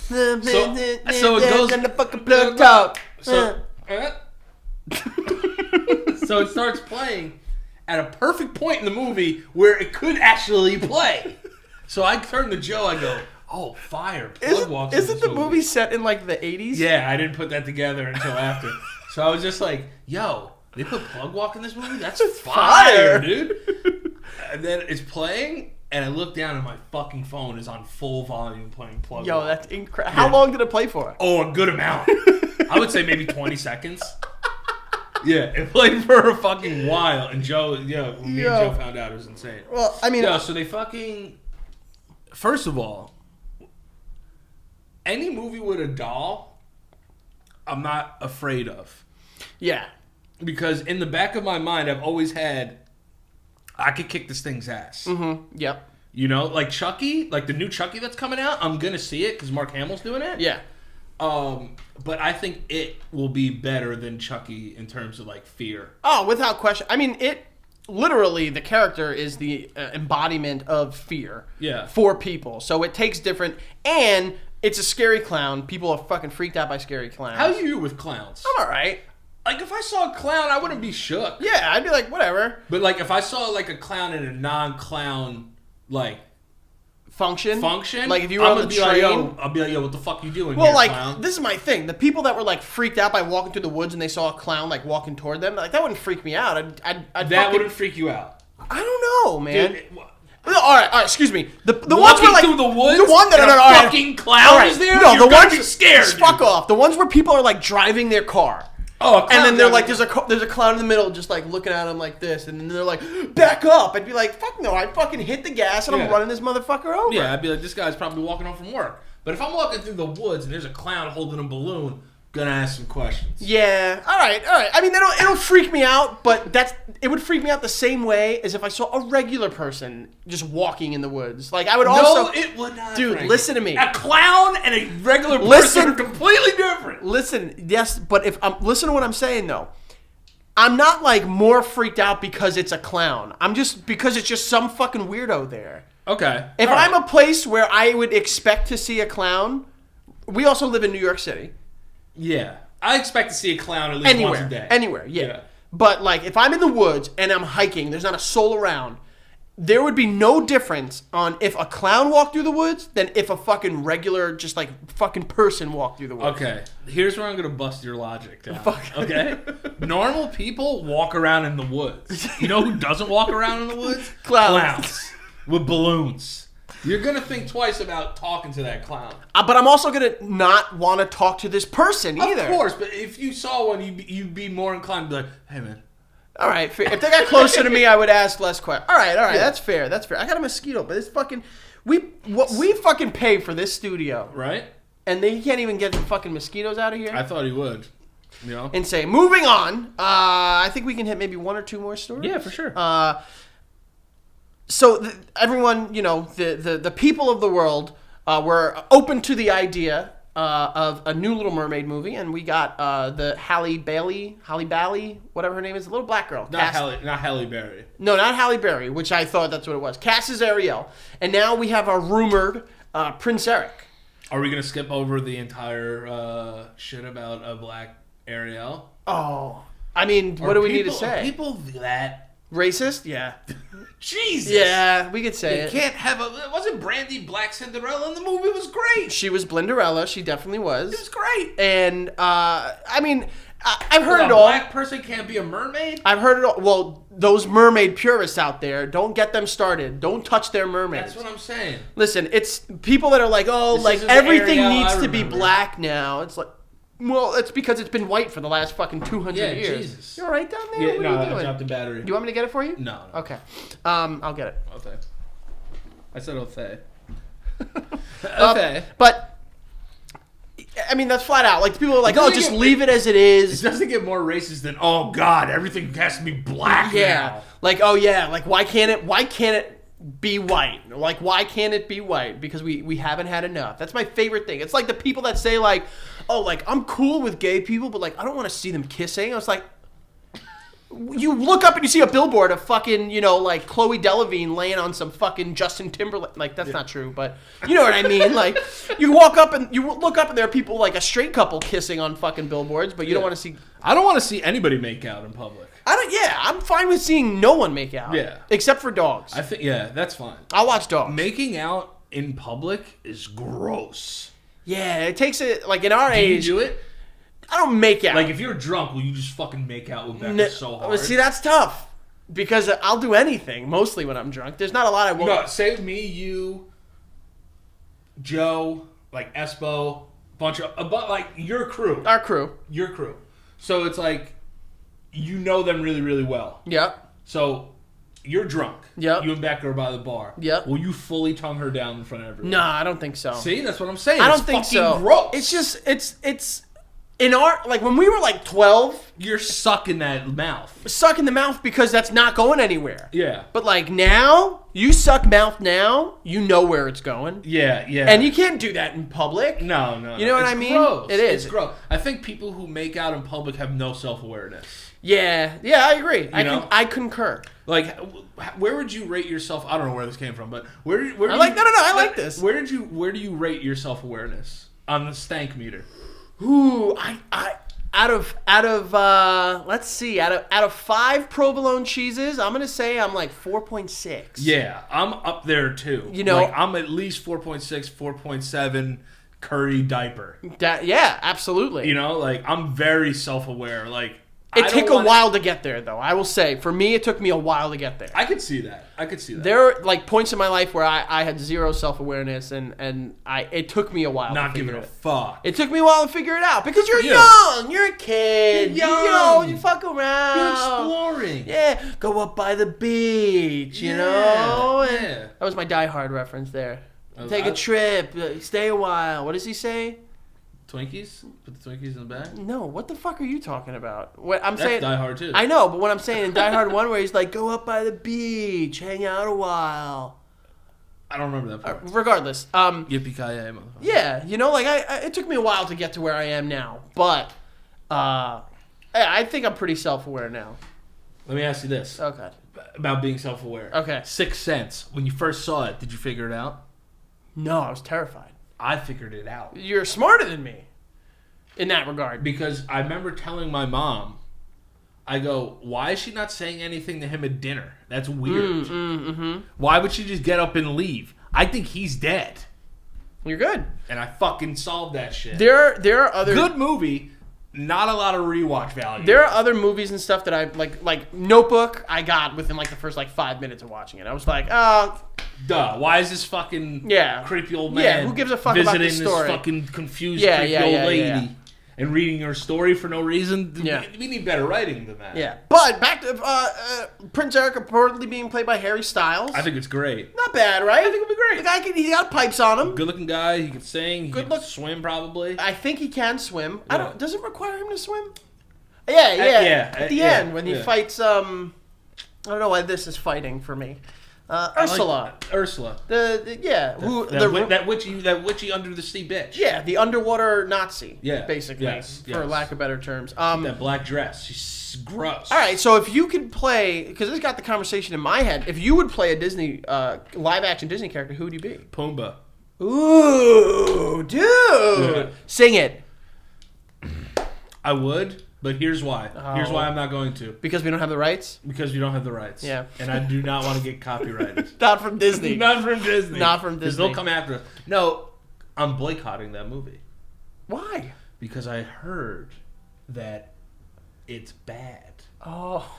it goes... And the fucking plug talk. So it starts playing at a perfect point in the movie where it could actually play. So I turn to Joe, I go, oh, fire. Plug Walk. Isn't the movie set in like the 80s? Yeah, I didn't put that together until after. So I was just like, yo, they put Plug Walk in this movie? That's fire, dude. And then it's playing, and I look down and my fucking phone is on full volume playing Plug Walk. Yo, that's incredible. How long did it play for? Oh, a good amount. I would say maybe 20 seconds. Yeah, it played for a fucking while, and Joe, me and Joe found out it was insane. Well, I mean... so they fucking... First of all, any movie with a doll, I'm not afraid of. Yeah. Because in the back of my mind, I've always had, I could kick this thing's ass. Mm-hmm. Yep. You know, like Chucky, like the new Chucky that's coming out, I'm going to see it because Mark Hamill's doing it. Yeah. But I think it will be better than Chucky in terms of like fear. Oh, without question. I mean, literally the character is the embodiment of fear. Yeah. For people. So it takes different, and it's a scary clown. People are fucking freaked out by scary clowns. How are you with clowns? I'm alright. Like if I saw a clown, I wouldn't be shook. Yeah, I'd be like, whatever. But like if I saw like a clown in a non-clown like function. Like if you were on the train, I'll be like, yo, what the fuck you doing? Well, here, like clown? this is my thing. The people that were like freaked out by walking through the woods and they saw a clown like walking toward them, like that wouldn't freak me out. That wouldn't freak you out. I don't know, man. Dude, all right. Excuse me. The ones walking were like through the woods. The one that and a fucking clown is there. No, you're the ones be scared. Fuck off. The ones where people are like driving their car. Oh, and then they're like, there's a clown in the middle, just like looking at them like this, and then they're like, back up. I'd be like, fuck no, I'd fucking hit the gas and I'm running this motherfucker over. Yeah, I'd be like, this guy's probably walking home from work. But if I'm walking through the woods and there's a clown holding a balloon, gonna ask some questions. Yeah, all right. I mean, it'll freak me out, but it would freak me out the same way as if I saw a regular person just walking in the woods. Like I would also. No, it would not. Dude, Frank. listen to me. A clown and a regular person are completely different. Listen, yes, but listen to what I'm saying though. I'm not like more freaked out because it's a clown. I'm just because it's just some fucking weirdo there. Okay. If I'm a place where I would expect to see a clown, we also live in New York City. Yeah. I expect to see a clown at least once a day. Anywhere, yeah. But like if I'm in the woods and I'm hiking, there's not a soul around, there would be no difference on if a clown walked through the woods than if a fucking regular, just like fucking person walked through the woods. Okay. Here's where I'm going to bust your logic down. Okay? Normal people walk around in the woods. You know who doesn't walk around in the woods? Clowns. With balloons. You're going to think twice about talking to that clown. But I'm also going to not want to talk to this person either. Of course, but if you saw one, you'd be more inclined to be like, hey, man. All right, if they got closer to me, I would ask less questions. All right, yeah. That's fair. I got a mosquito, but it's fucking... We fucking pay for this studio. Right? And they can't even get the fucking mosquitoes out of here? I thought he would. You know? Insane. Moving on. I think we can hit maybe one or two more stories. Yeah, for sure. So everyone, the people of the world were open to the idea of a new Little Mermaid movie, and we got the Halle Bailey, whatever her name is, the little black girl. Not Halle Berry. No, not Halle Berry, which I thought that's what it was. Cass is Ariel, and now we have our rumored Prince Eric. Are we gonna skip over the entire shit about a black Ariel? Oh, I mean, what do we need to say? Are people that racist? Yeah. Jesus. Yeah, we could say it. You can't have wasn't Brandy Black Cinderella in the movie? It was great. She was Blinderella. She definitely was. It was great. And I mean, I've heard it all. A black person can't be a mermaid? I've heard it all. Well, those mermaid purists out there, don't get them started. Don't touch their mermaids. That's what I'm saying. Listen, it's people that are like, oh, this like is everything Ariel needs I to be remember. black now. It's like, well, it's because it's been white for the last fucking 200 years. Jesus. You all right down there? Yeah, What no, are you I doing? dropped the battery. Do you want me to get it for you? No. Okay. I'll get it. Okay. I said okay. Okay. But I mean, that's flat out. Like people are like, It oh, doesn't just get- leave it as it is. It doesn't get more racist than, oh God, everything has to be black Yeah. now. Like, oh yeah, like why can't it be white? Like, why can't it be white? Because we haven't had enough. That's my favorite thing. It's like the people that say like, oh, like I'm cool with gay people, but like I don't want to see them kissing. I was like, you look up and you see a billboard of fucking, like Chloe Delevingne laying on some fucking Justin Timberlake. Like, that's not true, but you know what I mean? Like, you walk up and you look up and there are people like a straight couple kissing on fucking billboards, but you don't want to see. I don't want to see anybody make out in public. I'm fine with seeing no one make out. Yeah. Except for dogs. I think, yeah, that's fine. I'll watch dogs. Making out in public is gross. Yeah, it takes it, like in our Do age. you do it? I don't make out. Like, if you're drunk, will you just fucking make out with Becca so hard? See, that's tough. Because I'll do anything, mostly when I'm drunk. There's not a lot I won't. No, say me, you, Joe, like Espo, like your crew. Our crew. Your crew. So it's like, you know them really, really well. Yep. So you're drunk. Yep. You and Becca are by the bar. Yep. Will you fully tongue her down in front of everyone? No, I don't think so. See, that's what I'm saying. I don't It's think fucking so. gross. It's just, it's in our, like when we were like 12, You're sucking that mouth. suck in the mouth because that's not going anywhere. Yeah. But like now, you suck mouth now, you know where it's going. Yeah, yeah. And you can't do that in public. No. You know what It's I mean? Gross. It is. It's gross. I think people who make out in public have no self-awareness. Yeah, I agree. I concur. Like, where would you rate yourself? I don't know where this came from, but where I like this. Where do you rate your self-awareness on the stank meter? Ooh, I out of let's see, out of 5 provolone cheeses, I'm gonna say I'm like 4.6. Yeah, I'm up there too. You know, like, I'm at least 4.6, 4.7 curry diaper. Yeah, absolutely. You know, like I'm very self-aware. Like it took a while to get there, though. I will say, for me, it took me a while to get there. I could see that. There are like points in my life where I had zero self-awareness, and it took me a while. Not to figure giving a it. fuck. It took me a while to figure it out because you're you. young, you're a kid, You're young. you fuck around, You're exploring. Yeah, go up by the beach, you Yeah, know. And yeah. that was my Die Hard reference there. Oh, Take a trip, stay a while. What does he say? Twinkies? Put the Twinkies in the bag? No, what the fuck are you talking about? What I'm That's saying, Die Hard too. I know, but what I'm saying in Die Hard 1 where he's like, go up by the beach, hang out a while. I don't remember that part. Regardless, Yippee-ki-yay, motherfucker. yeah, you know, like it took me a while to get to where I am now, but I think I'm pretty self-aware now. Let me ask you this. Okay. About being self-aware. Okay. Sixth Sense. When you first saw it, did you figure it out? No, I was terrified. I figured it out. You're smarter than me in that regard. Because I remember telling my mom, I go, why is she not saying anything to him at dinner? That's weird. Why would she just get up and leave? I think he's dead. You're good. And I fucking solved that shit. There are other Good movie, not a lot of rewatch value. There are other movies and stuff that I like Notebook. I got within like the first like 5 minutes of watching it. I was like, oh, duh. Why is this fucking creepy old man? Yeah, who gives a fuck about this visiting story? this fucking confused creepy old lady and reading her story for no reason? Yeah. We need better writing than that. Yeah, but back to Prince Eric reportedly being played by Harry Styles. I think it's great. Not bad, right? I think it'll be great. The guy he got pipes on him. Good looking guy. He can sing. He Good can look. swim probably. I think he can swim. Yeah. Does it require him to swim? Yeah. At the end when he fights I don't know why this is fighting for me. Ursula. Ursula. That witchy under the sea bitch. Yeah, the underwater Nazi. Yeah. Basically, for lack of better terms. That black dress. She's gross. All right, so if you could play, because this got the conversation in my head, if you would play a Disney live action Disney character, who would you be? Pumbaa. Ooh, dude. Yeah. Sing it. I would, but here's why. Here's why I'm not going to. Because we don't have the rights? Because we don't have the rights. Yeah. And I do not want to get copyrighted. Not from Disney. Not from Disney. Because they'll come after us. No, I'm boycotting that movie. Why? Because I heard that it's bad. Oh.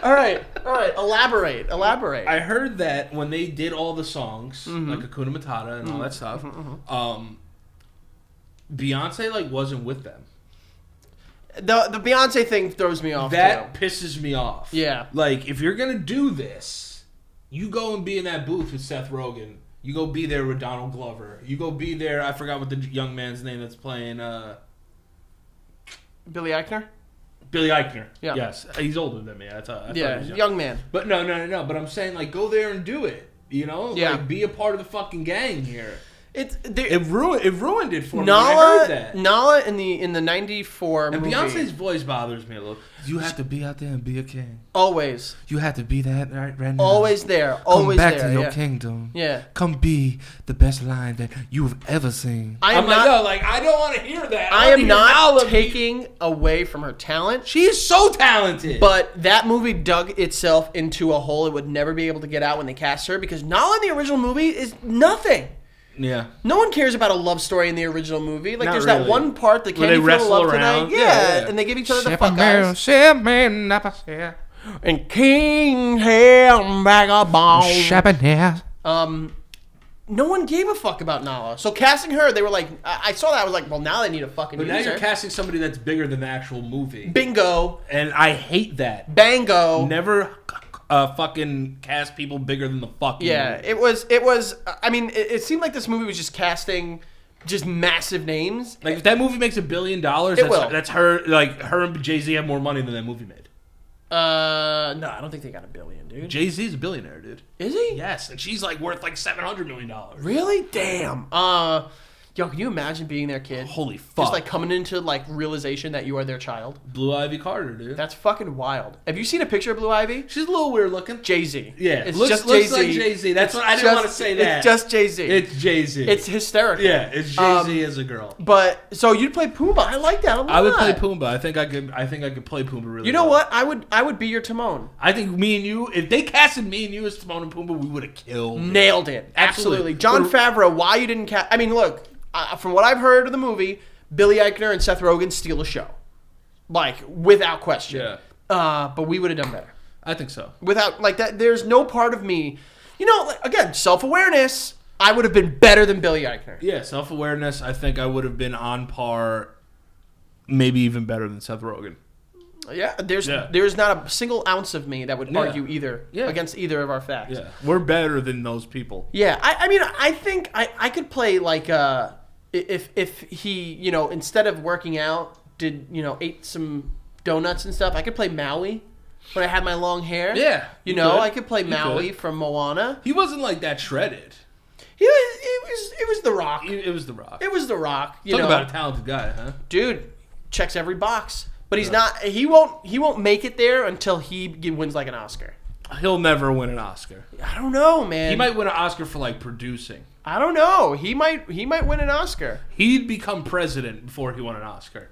All right. Elaborate. I heard that when they did all the songs, like Hakuna Matata and all that stuff, Beyonce wasn't with them. The Beyonce thing throws me off. That pisses me off. Yeah. If you're gonna do this, you go and be in that booth with Seth Rogen. You go be there with Donald Glover. You go be there. I forgot what the young man's name that's playing. Billy Eichner. Billy Eichner. Yeah. Yes, he's older than me. I thought he was young man. But no. But I'm saying go there and do it. Be a part of the fucking gang here. It ruined it for me. I heard that. Nala in the '94 movie. And Beyonce's voice bothers me a little. You have to be out there and be a king. Always. You have to be that right now. Always there. Always there. Come back to your kingdom. Yeah. Come be the best line that you've ever seen. I don't want to hear that. I am not taking away from her talent. She is so talented. But that movie dug itself into a hole it would never be able to get out when they cast her, because Nala in the original movie is nothing. Yeah. No one cares about a love story in the original movie. There's really. that one part that where Can You Feel the Love around. Tonight? Yeah, and they give each other the fuck eyes. And King Ham Vagabond. No one gave a fuck about Nala. So casting her, they were like, I saw that, I was like, well, now they need a fucking But user. now you're casting somebody that's bigger than the actual movie. Bingo. And I hate that. Bango. Never fucking cast people bigger than the fucking movie. It was, I mean, it seemed like this movie was just casting just massive names. If that movie makes $1 billion, that's her, her and Jay-Z have more money than that movie made. No, I don't think they got $1 billion, dude. Jay-Z's a billionaire, dude. Is he? Yes, and she's worth $700 million. Really? Damn. Yo, can you imagine being their kid? Holy fuck. Just coming into realization that you are their child. Blue Ivy Carter, dude. That's fucking wild. Have you seen a picture of Blue Ivy? She's a little weird looking. Jay-Z. Yeah. It's looks Jay-Z. like Jay-Z. That's what I didn't want to say that. It's just Jay-Z. It's Jay-Z. It's hysterical. Yeah, it's Jay-Z as a girl. But so you'd play Pumbaa. I like that a lot. I would play Pumbaa. I think I could play Pumbaa really well. You know what? I would be your Timon. I think me and you, if they casted me and you as Timon and Pumbaa, we would have killed. Nailed it. Absolutely. Jon Favreau, why you didn't cast? I mean, look, from what I've heard of the movie, Billy Eichner and Seth Rogen steal the show, without question. Yeah. But we would have done better. I think so. Without that, there's no part of me. Again, self-awareness. I would have been better than Billy Eichner. Yeah, self-awareness. I think I would have been on par, maybe even better than Seth Rogen. Yeah, there's not a single ounce of me that would argue against either of our facts. Yeah, we're better than those people. Yeah, I mean, I think I could play if he, instead of working out, ate some donuts and stuff, I could play Maui when I had my long hair. Yeah. I could play Maui from Moana. He wasn't that shredded. It was The Rock. It was The Rock. It was The Rock. Talk about a talented guy, huh? Dude, checks every box. But he's not. He won't make it there until he wins an Oscar. He'll never win an Oscar. I don't know, man. He might win an Oscar for producing. I don't know. He might win an Oscar. He'd become president before he won an Oscar.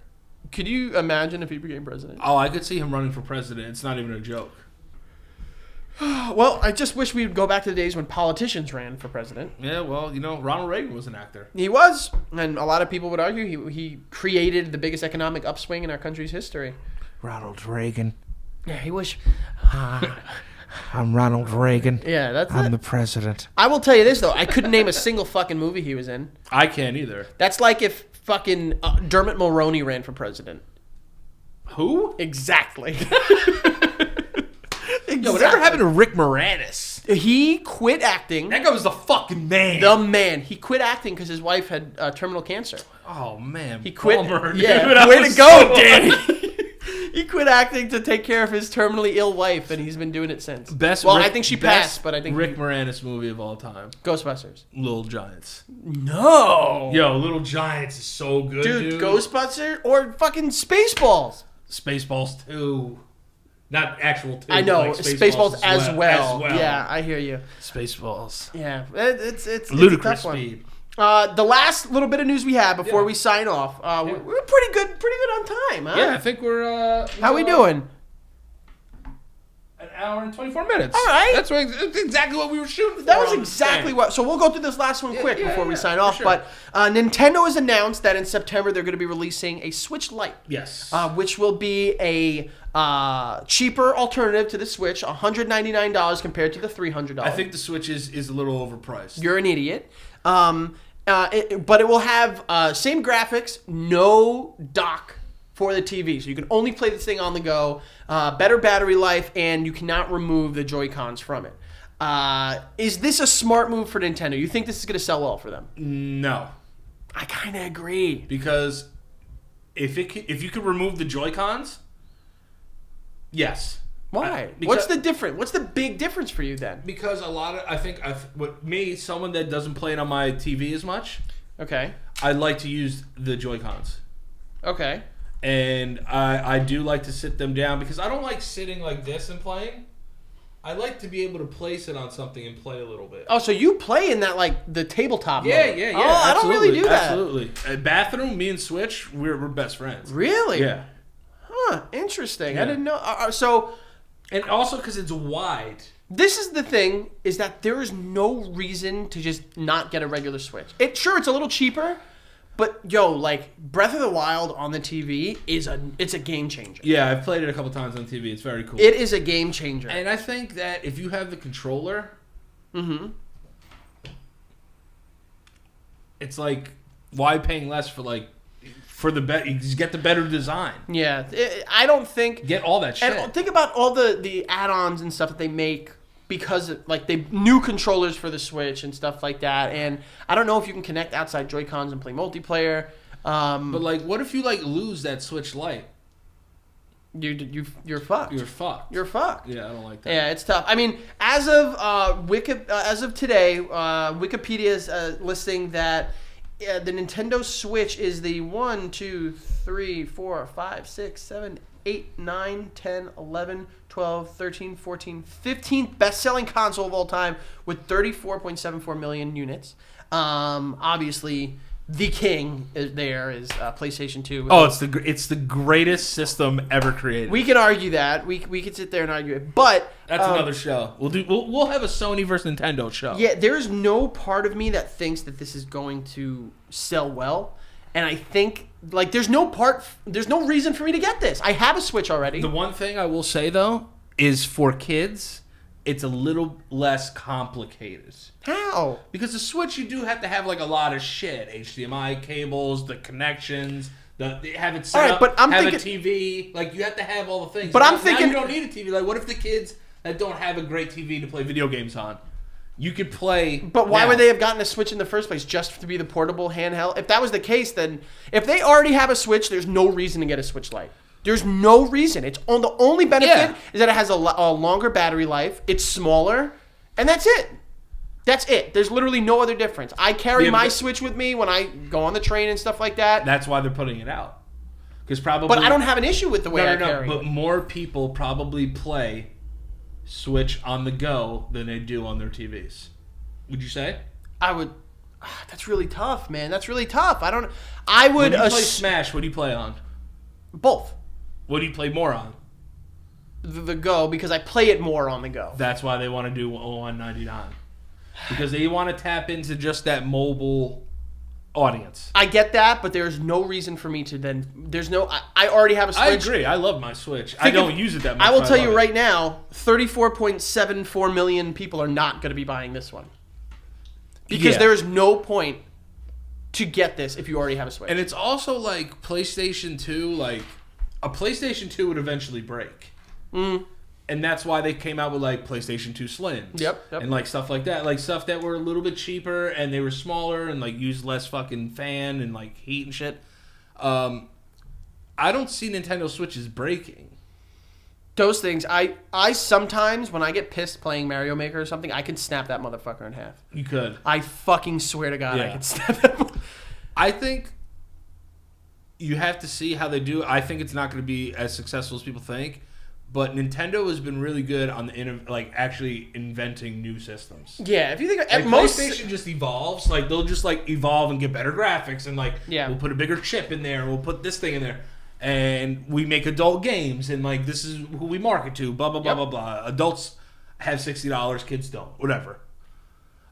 Could you imagine if he became president? Oh, I could see him running for president. It's not even a joke. Well, I just wish we would go back to the days when politicians ran for president. Yeah, well, Ronald Reagan was an actor. He was, and a lot of people would argue he created the biggest economic upswing in our country's history. Ronald Reagan. Yeah, he was. I'm Ronald Reagan. Yeah, I'm the president. I will tell you this, though. I couldn't name a single fucking movie he was in. I can't either. That's like if fucking Dermot Mulroney ran for president. Who? Exactly. Yo, whatever happened to Rick Moranis? He quit acting. That guy was the fucking man. The man. He quit acting because his wife had terminal cancer. Oh, man. He quit. Bummer, yeah, dude. way to go, Danny. He quit acting to take care of his terminally ill wife, and he's been doing it since. I think she passed, but I think Rick Moranis movie of all time. Ghostbusters. Little Giants. No. Yo, Little Giants is so good, dude. Ghostbusters or fucking Spaceballs. Spaceballs 2. Not actual 2. I know. Like Spaceballs as well. As well. Yeah, I hear you. Spaceballs. Yeah, it's Ludicrous a tough one. speed. The last little bit of news we have before we sign off. We're pretty good on time, huh? Yeah, I think we're. How we doing? An hour and 24 minutes. All right. That's exactly what we were shooting for. That was exactly what. So we'll go through this last one quick before we sign off. Sure. But Nintendo has announced that in September they're going to be releasing a Switch Lite. Yes. Which will be a cheaper alternative to the Switch, $199 compared to the $300. I think the Switch is a little overpriced. You're an idiot. But it will have same graphics, no dock for the TV, so you can only play this thing on the go. Better battery life, and you cannot remove the Joy-Cons from it. Is this a smart move for Nintendo? You think this is going to sell well for them? No, I kind of agree. Because if you could remove the Joy-Cons, yes. Why? What's the difference? What's the big difference for you then? Because someone that doesn't play it on my TV as much, okay, I like to use the Joy-Cons. Okay. And I do like to sit them down because I don't like sitting like this and playing. I like to be able to place it on something and play a little bit. Oh, so you play in that like the tabletop mode? Yeah. Oh, I don't really do that. Absolutely. Bathroom, me and Switch, we're best friends. Really? Yeah. Huh. Interesting. Yeah. I didn't know. And also because it's wide. This is the thing, is that there is no reason to just not get a regular Switch. It's a little cheaper, but like Breath of the Wild on the TV it's a game changer. Yeah, I've played it a couple times on TV. It's very cool. It is a game changer. And I think that if you have the controller, it's like, why paying less for you just get the better design. Yeah, I don't think get all that shit. And think about all the add-ons and stuff that they make because of, new controllers for the Switch and stuff like that. And I don't know if you can connect outside Joy-Cons and play multiplayer. But what if you lose that Switch Lite? You're fucked. You're fucked. You're fucked. Yeah, I don't like that. Yeah, it's tough. I mean, as of today, Wikipedia's listing that the Nintendo Switch is the 1, 2, 3, 4, 5, 6, 7, 8, 9, 10, 11, 12, 13, 14, 15th best-selling console of all time with 34.74 million units. Obviously, the king is PlayStation 2. Oh, it's the greatest system ever created. We can argue that. We could sit there and argue it, but that's another show. We'll have a Sony versus Nintendo show. Yeah, there's no part of me that thinks that this is going to sell well, and I think there's no reason for me to get this. I have a Switch already. The one thing I will say though is for kids, it's a little less complicated. How? Because the Switch, you do have to have a lot of shit. HDMI cables, the connections, have it set up, but I'm have thinking, a TV. You have to have all the things. But I'm now thinking you don't need a TV. What if the kids that don't have a great TV to play video games on? You could play. But why would they have gotten a Switch in the first place? Just to be the portable handheld? If that was the case, then if they already have a Switch, there's no reason to get a Switch Lite. There's no reason. The only benefit is that it has a longer battery life. It's smaller, and that's it. That's it. There's literally no other difference. I carry my Switch with me when I go on the train and stuff like that. That's why they're putting it out. But I don't have an issue with the way I carry it. But more people probably play Switch on the go than they do on their TVs. Would you say? I would. That's really tough, man. That's really tough. I would. When you play Smash, what do you play on? Both. What do you play more on? The Go, because I play it more on the go. That's why they want to do $199. Because they want to tap into just that mobile audience. I get that, but there's no reason for me to then. There's no. I already have a Switch. I agree. I love my Switch. I don't use it that much. I will tell you right now, 34.74 million people are not going to be buying this one. Because there is no point to get this if you already have a Switch. And it's also like PlayStation 2, a PlayStation 2 would eventually break. And that's why they came out with PlayStation 2 Slims. Yep. And stuff like that. Stuff that were a little bit cheaper and they were smaller and used less fucking fan and heat and shit. I don't see Nintendo Switches breaking. Those things, I sometimes, when I get pissed playing Mario Maker or something, I can snap that motherfucker in half. You could. I fucking swear to God, Yeah. I can snap that. I think you have to see how they do. I think it's not going to be as successful as people think, but Nintendo has been really good on the actually inventing new systems. Yeah, if you think Like most PlayStation just evolves, like they'll just like evolve and get better graphics, and like we'll put a bigger chip in there, we'll put this thing in there, and we make adult games, and like this is who we market to. Blah blah blah blah blah. Adults have $60, kids don't. Whatever.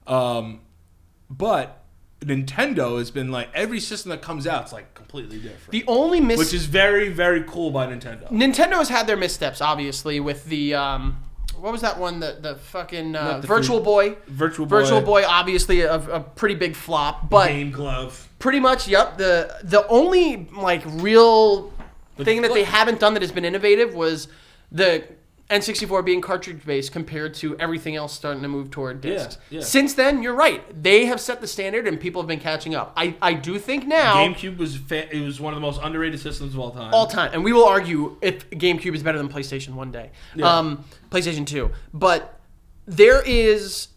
But Nintendo has been like every system that comes out, it's like completely different. The only which is very, very cool by Nintendo. Nintendo has had their missteps, obviously, with the what was that one? The fucking Virtual Boy. Virtual Boy, obviously a pretty big flop, but Game Glove. Pretty much, yep. The only like real thing that they haven't done that has been innovative was the N64 being cartridge based compared to everything else starting to move toward discs. Yeah. Since then, you're right. They have set the standard and people have been catching up. I do think now GameCube was one of the most underrated systems of all time. All time. And we will argue if GameCube is better than PlayStation one day. Yeah. PlayStation 2. But there is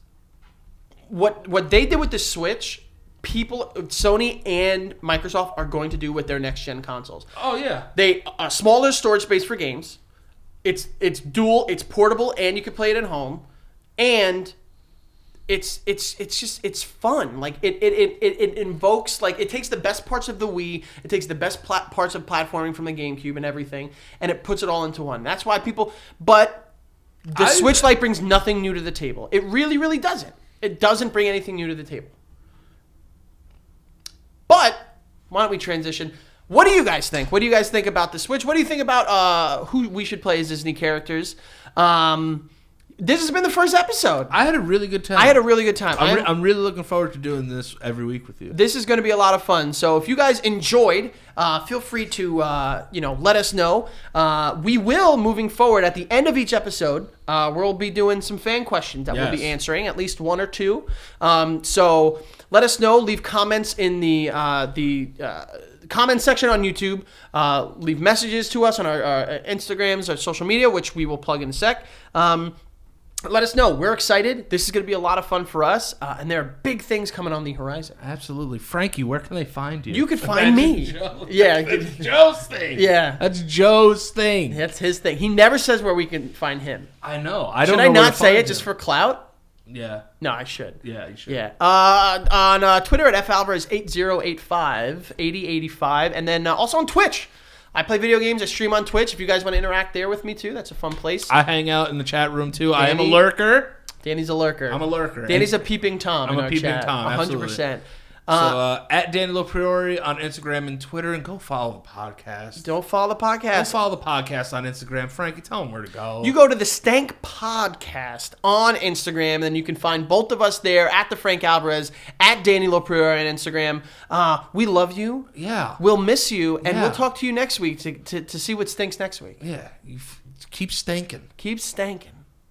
what they did with the Switch, Sony and Microsoft are going to do with their next gen consoles. Oh yeah. They a smaller storage space for games. It's dual, it's portable, and you can play it at home, and it's fun. Like it invokes, like it takes the best parts of the Wii, it takes the best parts of platforming from the GameCube and everything, and it puts it all into one. That's why but the Switch Lite brings nothing new to the table. It really, really doesn't. It doesn't bring anything new to the table. But why don't we transition? What do you guys think? What do you guys think about the Switch? What do you think about who we should play as Disney characters? This has been the first episode. I had a really good time. I'm really looking forward to doing this every week with you. This is going to be a lot of fun. So if you guys enjoyed, feel free to let us know. We will, moving forward, at the end of each episode, we'll be doing some fan questions that we'll be answering, at least one or two. So let us know. Leave comments in the comment section on YouTube. Leave messages to us on our Instagrams, our social media, which we will plug in a sec. Let us know. We're excited. This is going to be a lot of fun for us, and there are big things coming on the horizon. Absolutely. Frankie, where can they find you? You can find me. Yeah. That's Joe's thing. Yeah. That's Joe's thing. That's his thing. He never says where we can find him. I know. Should I not say it just for clout? Yeah. No, I should. Yeah, you should. Yeah. On Twitter at falvarez8085, 8085, and then also on Twitch. I play video games. I stream on Twitch. If you guys want to interact there with me too, that's a fun place. I hang out in the chat room too. I am a lurker. Danny's a lurker. I'm a lurker. Danny's a peeping Tom in our chat. I'm a peeping Tom, 100%. So at Danny Lopriori on Instagram and Twitter, and go follow the podcast. Don't follow the podcast. Go follow the podcast on Instagram. Frankie, tell them where to go. You go to the Stank Podcast on Instagram, and then you can find both of us there at the Frank Alvarez, at Danny Lopriori on Instagram. We love you. Yeah. We'll miss you, and we'll talk to you next week to see what stinks next week. Yeah. Keep stanking. Keep stanking.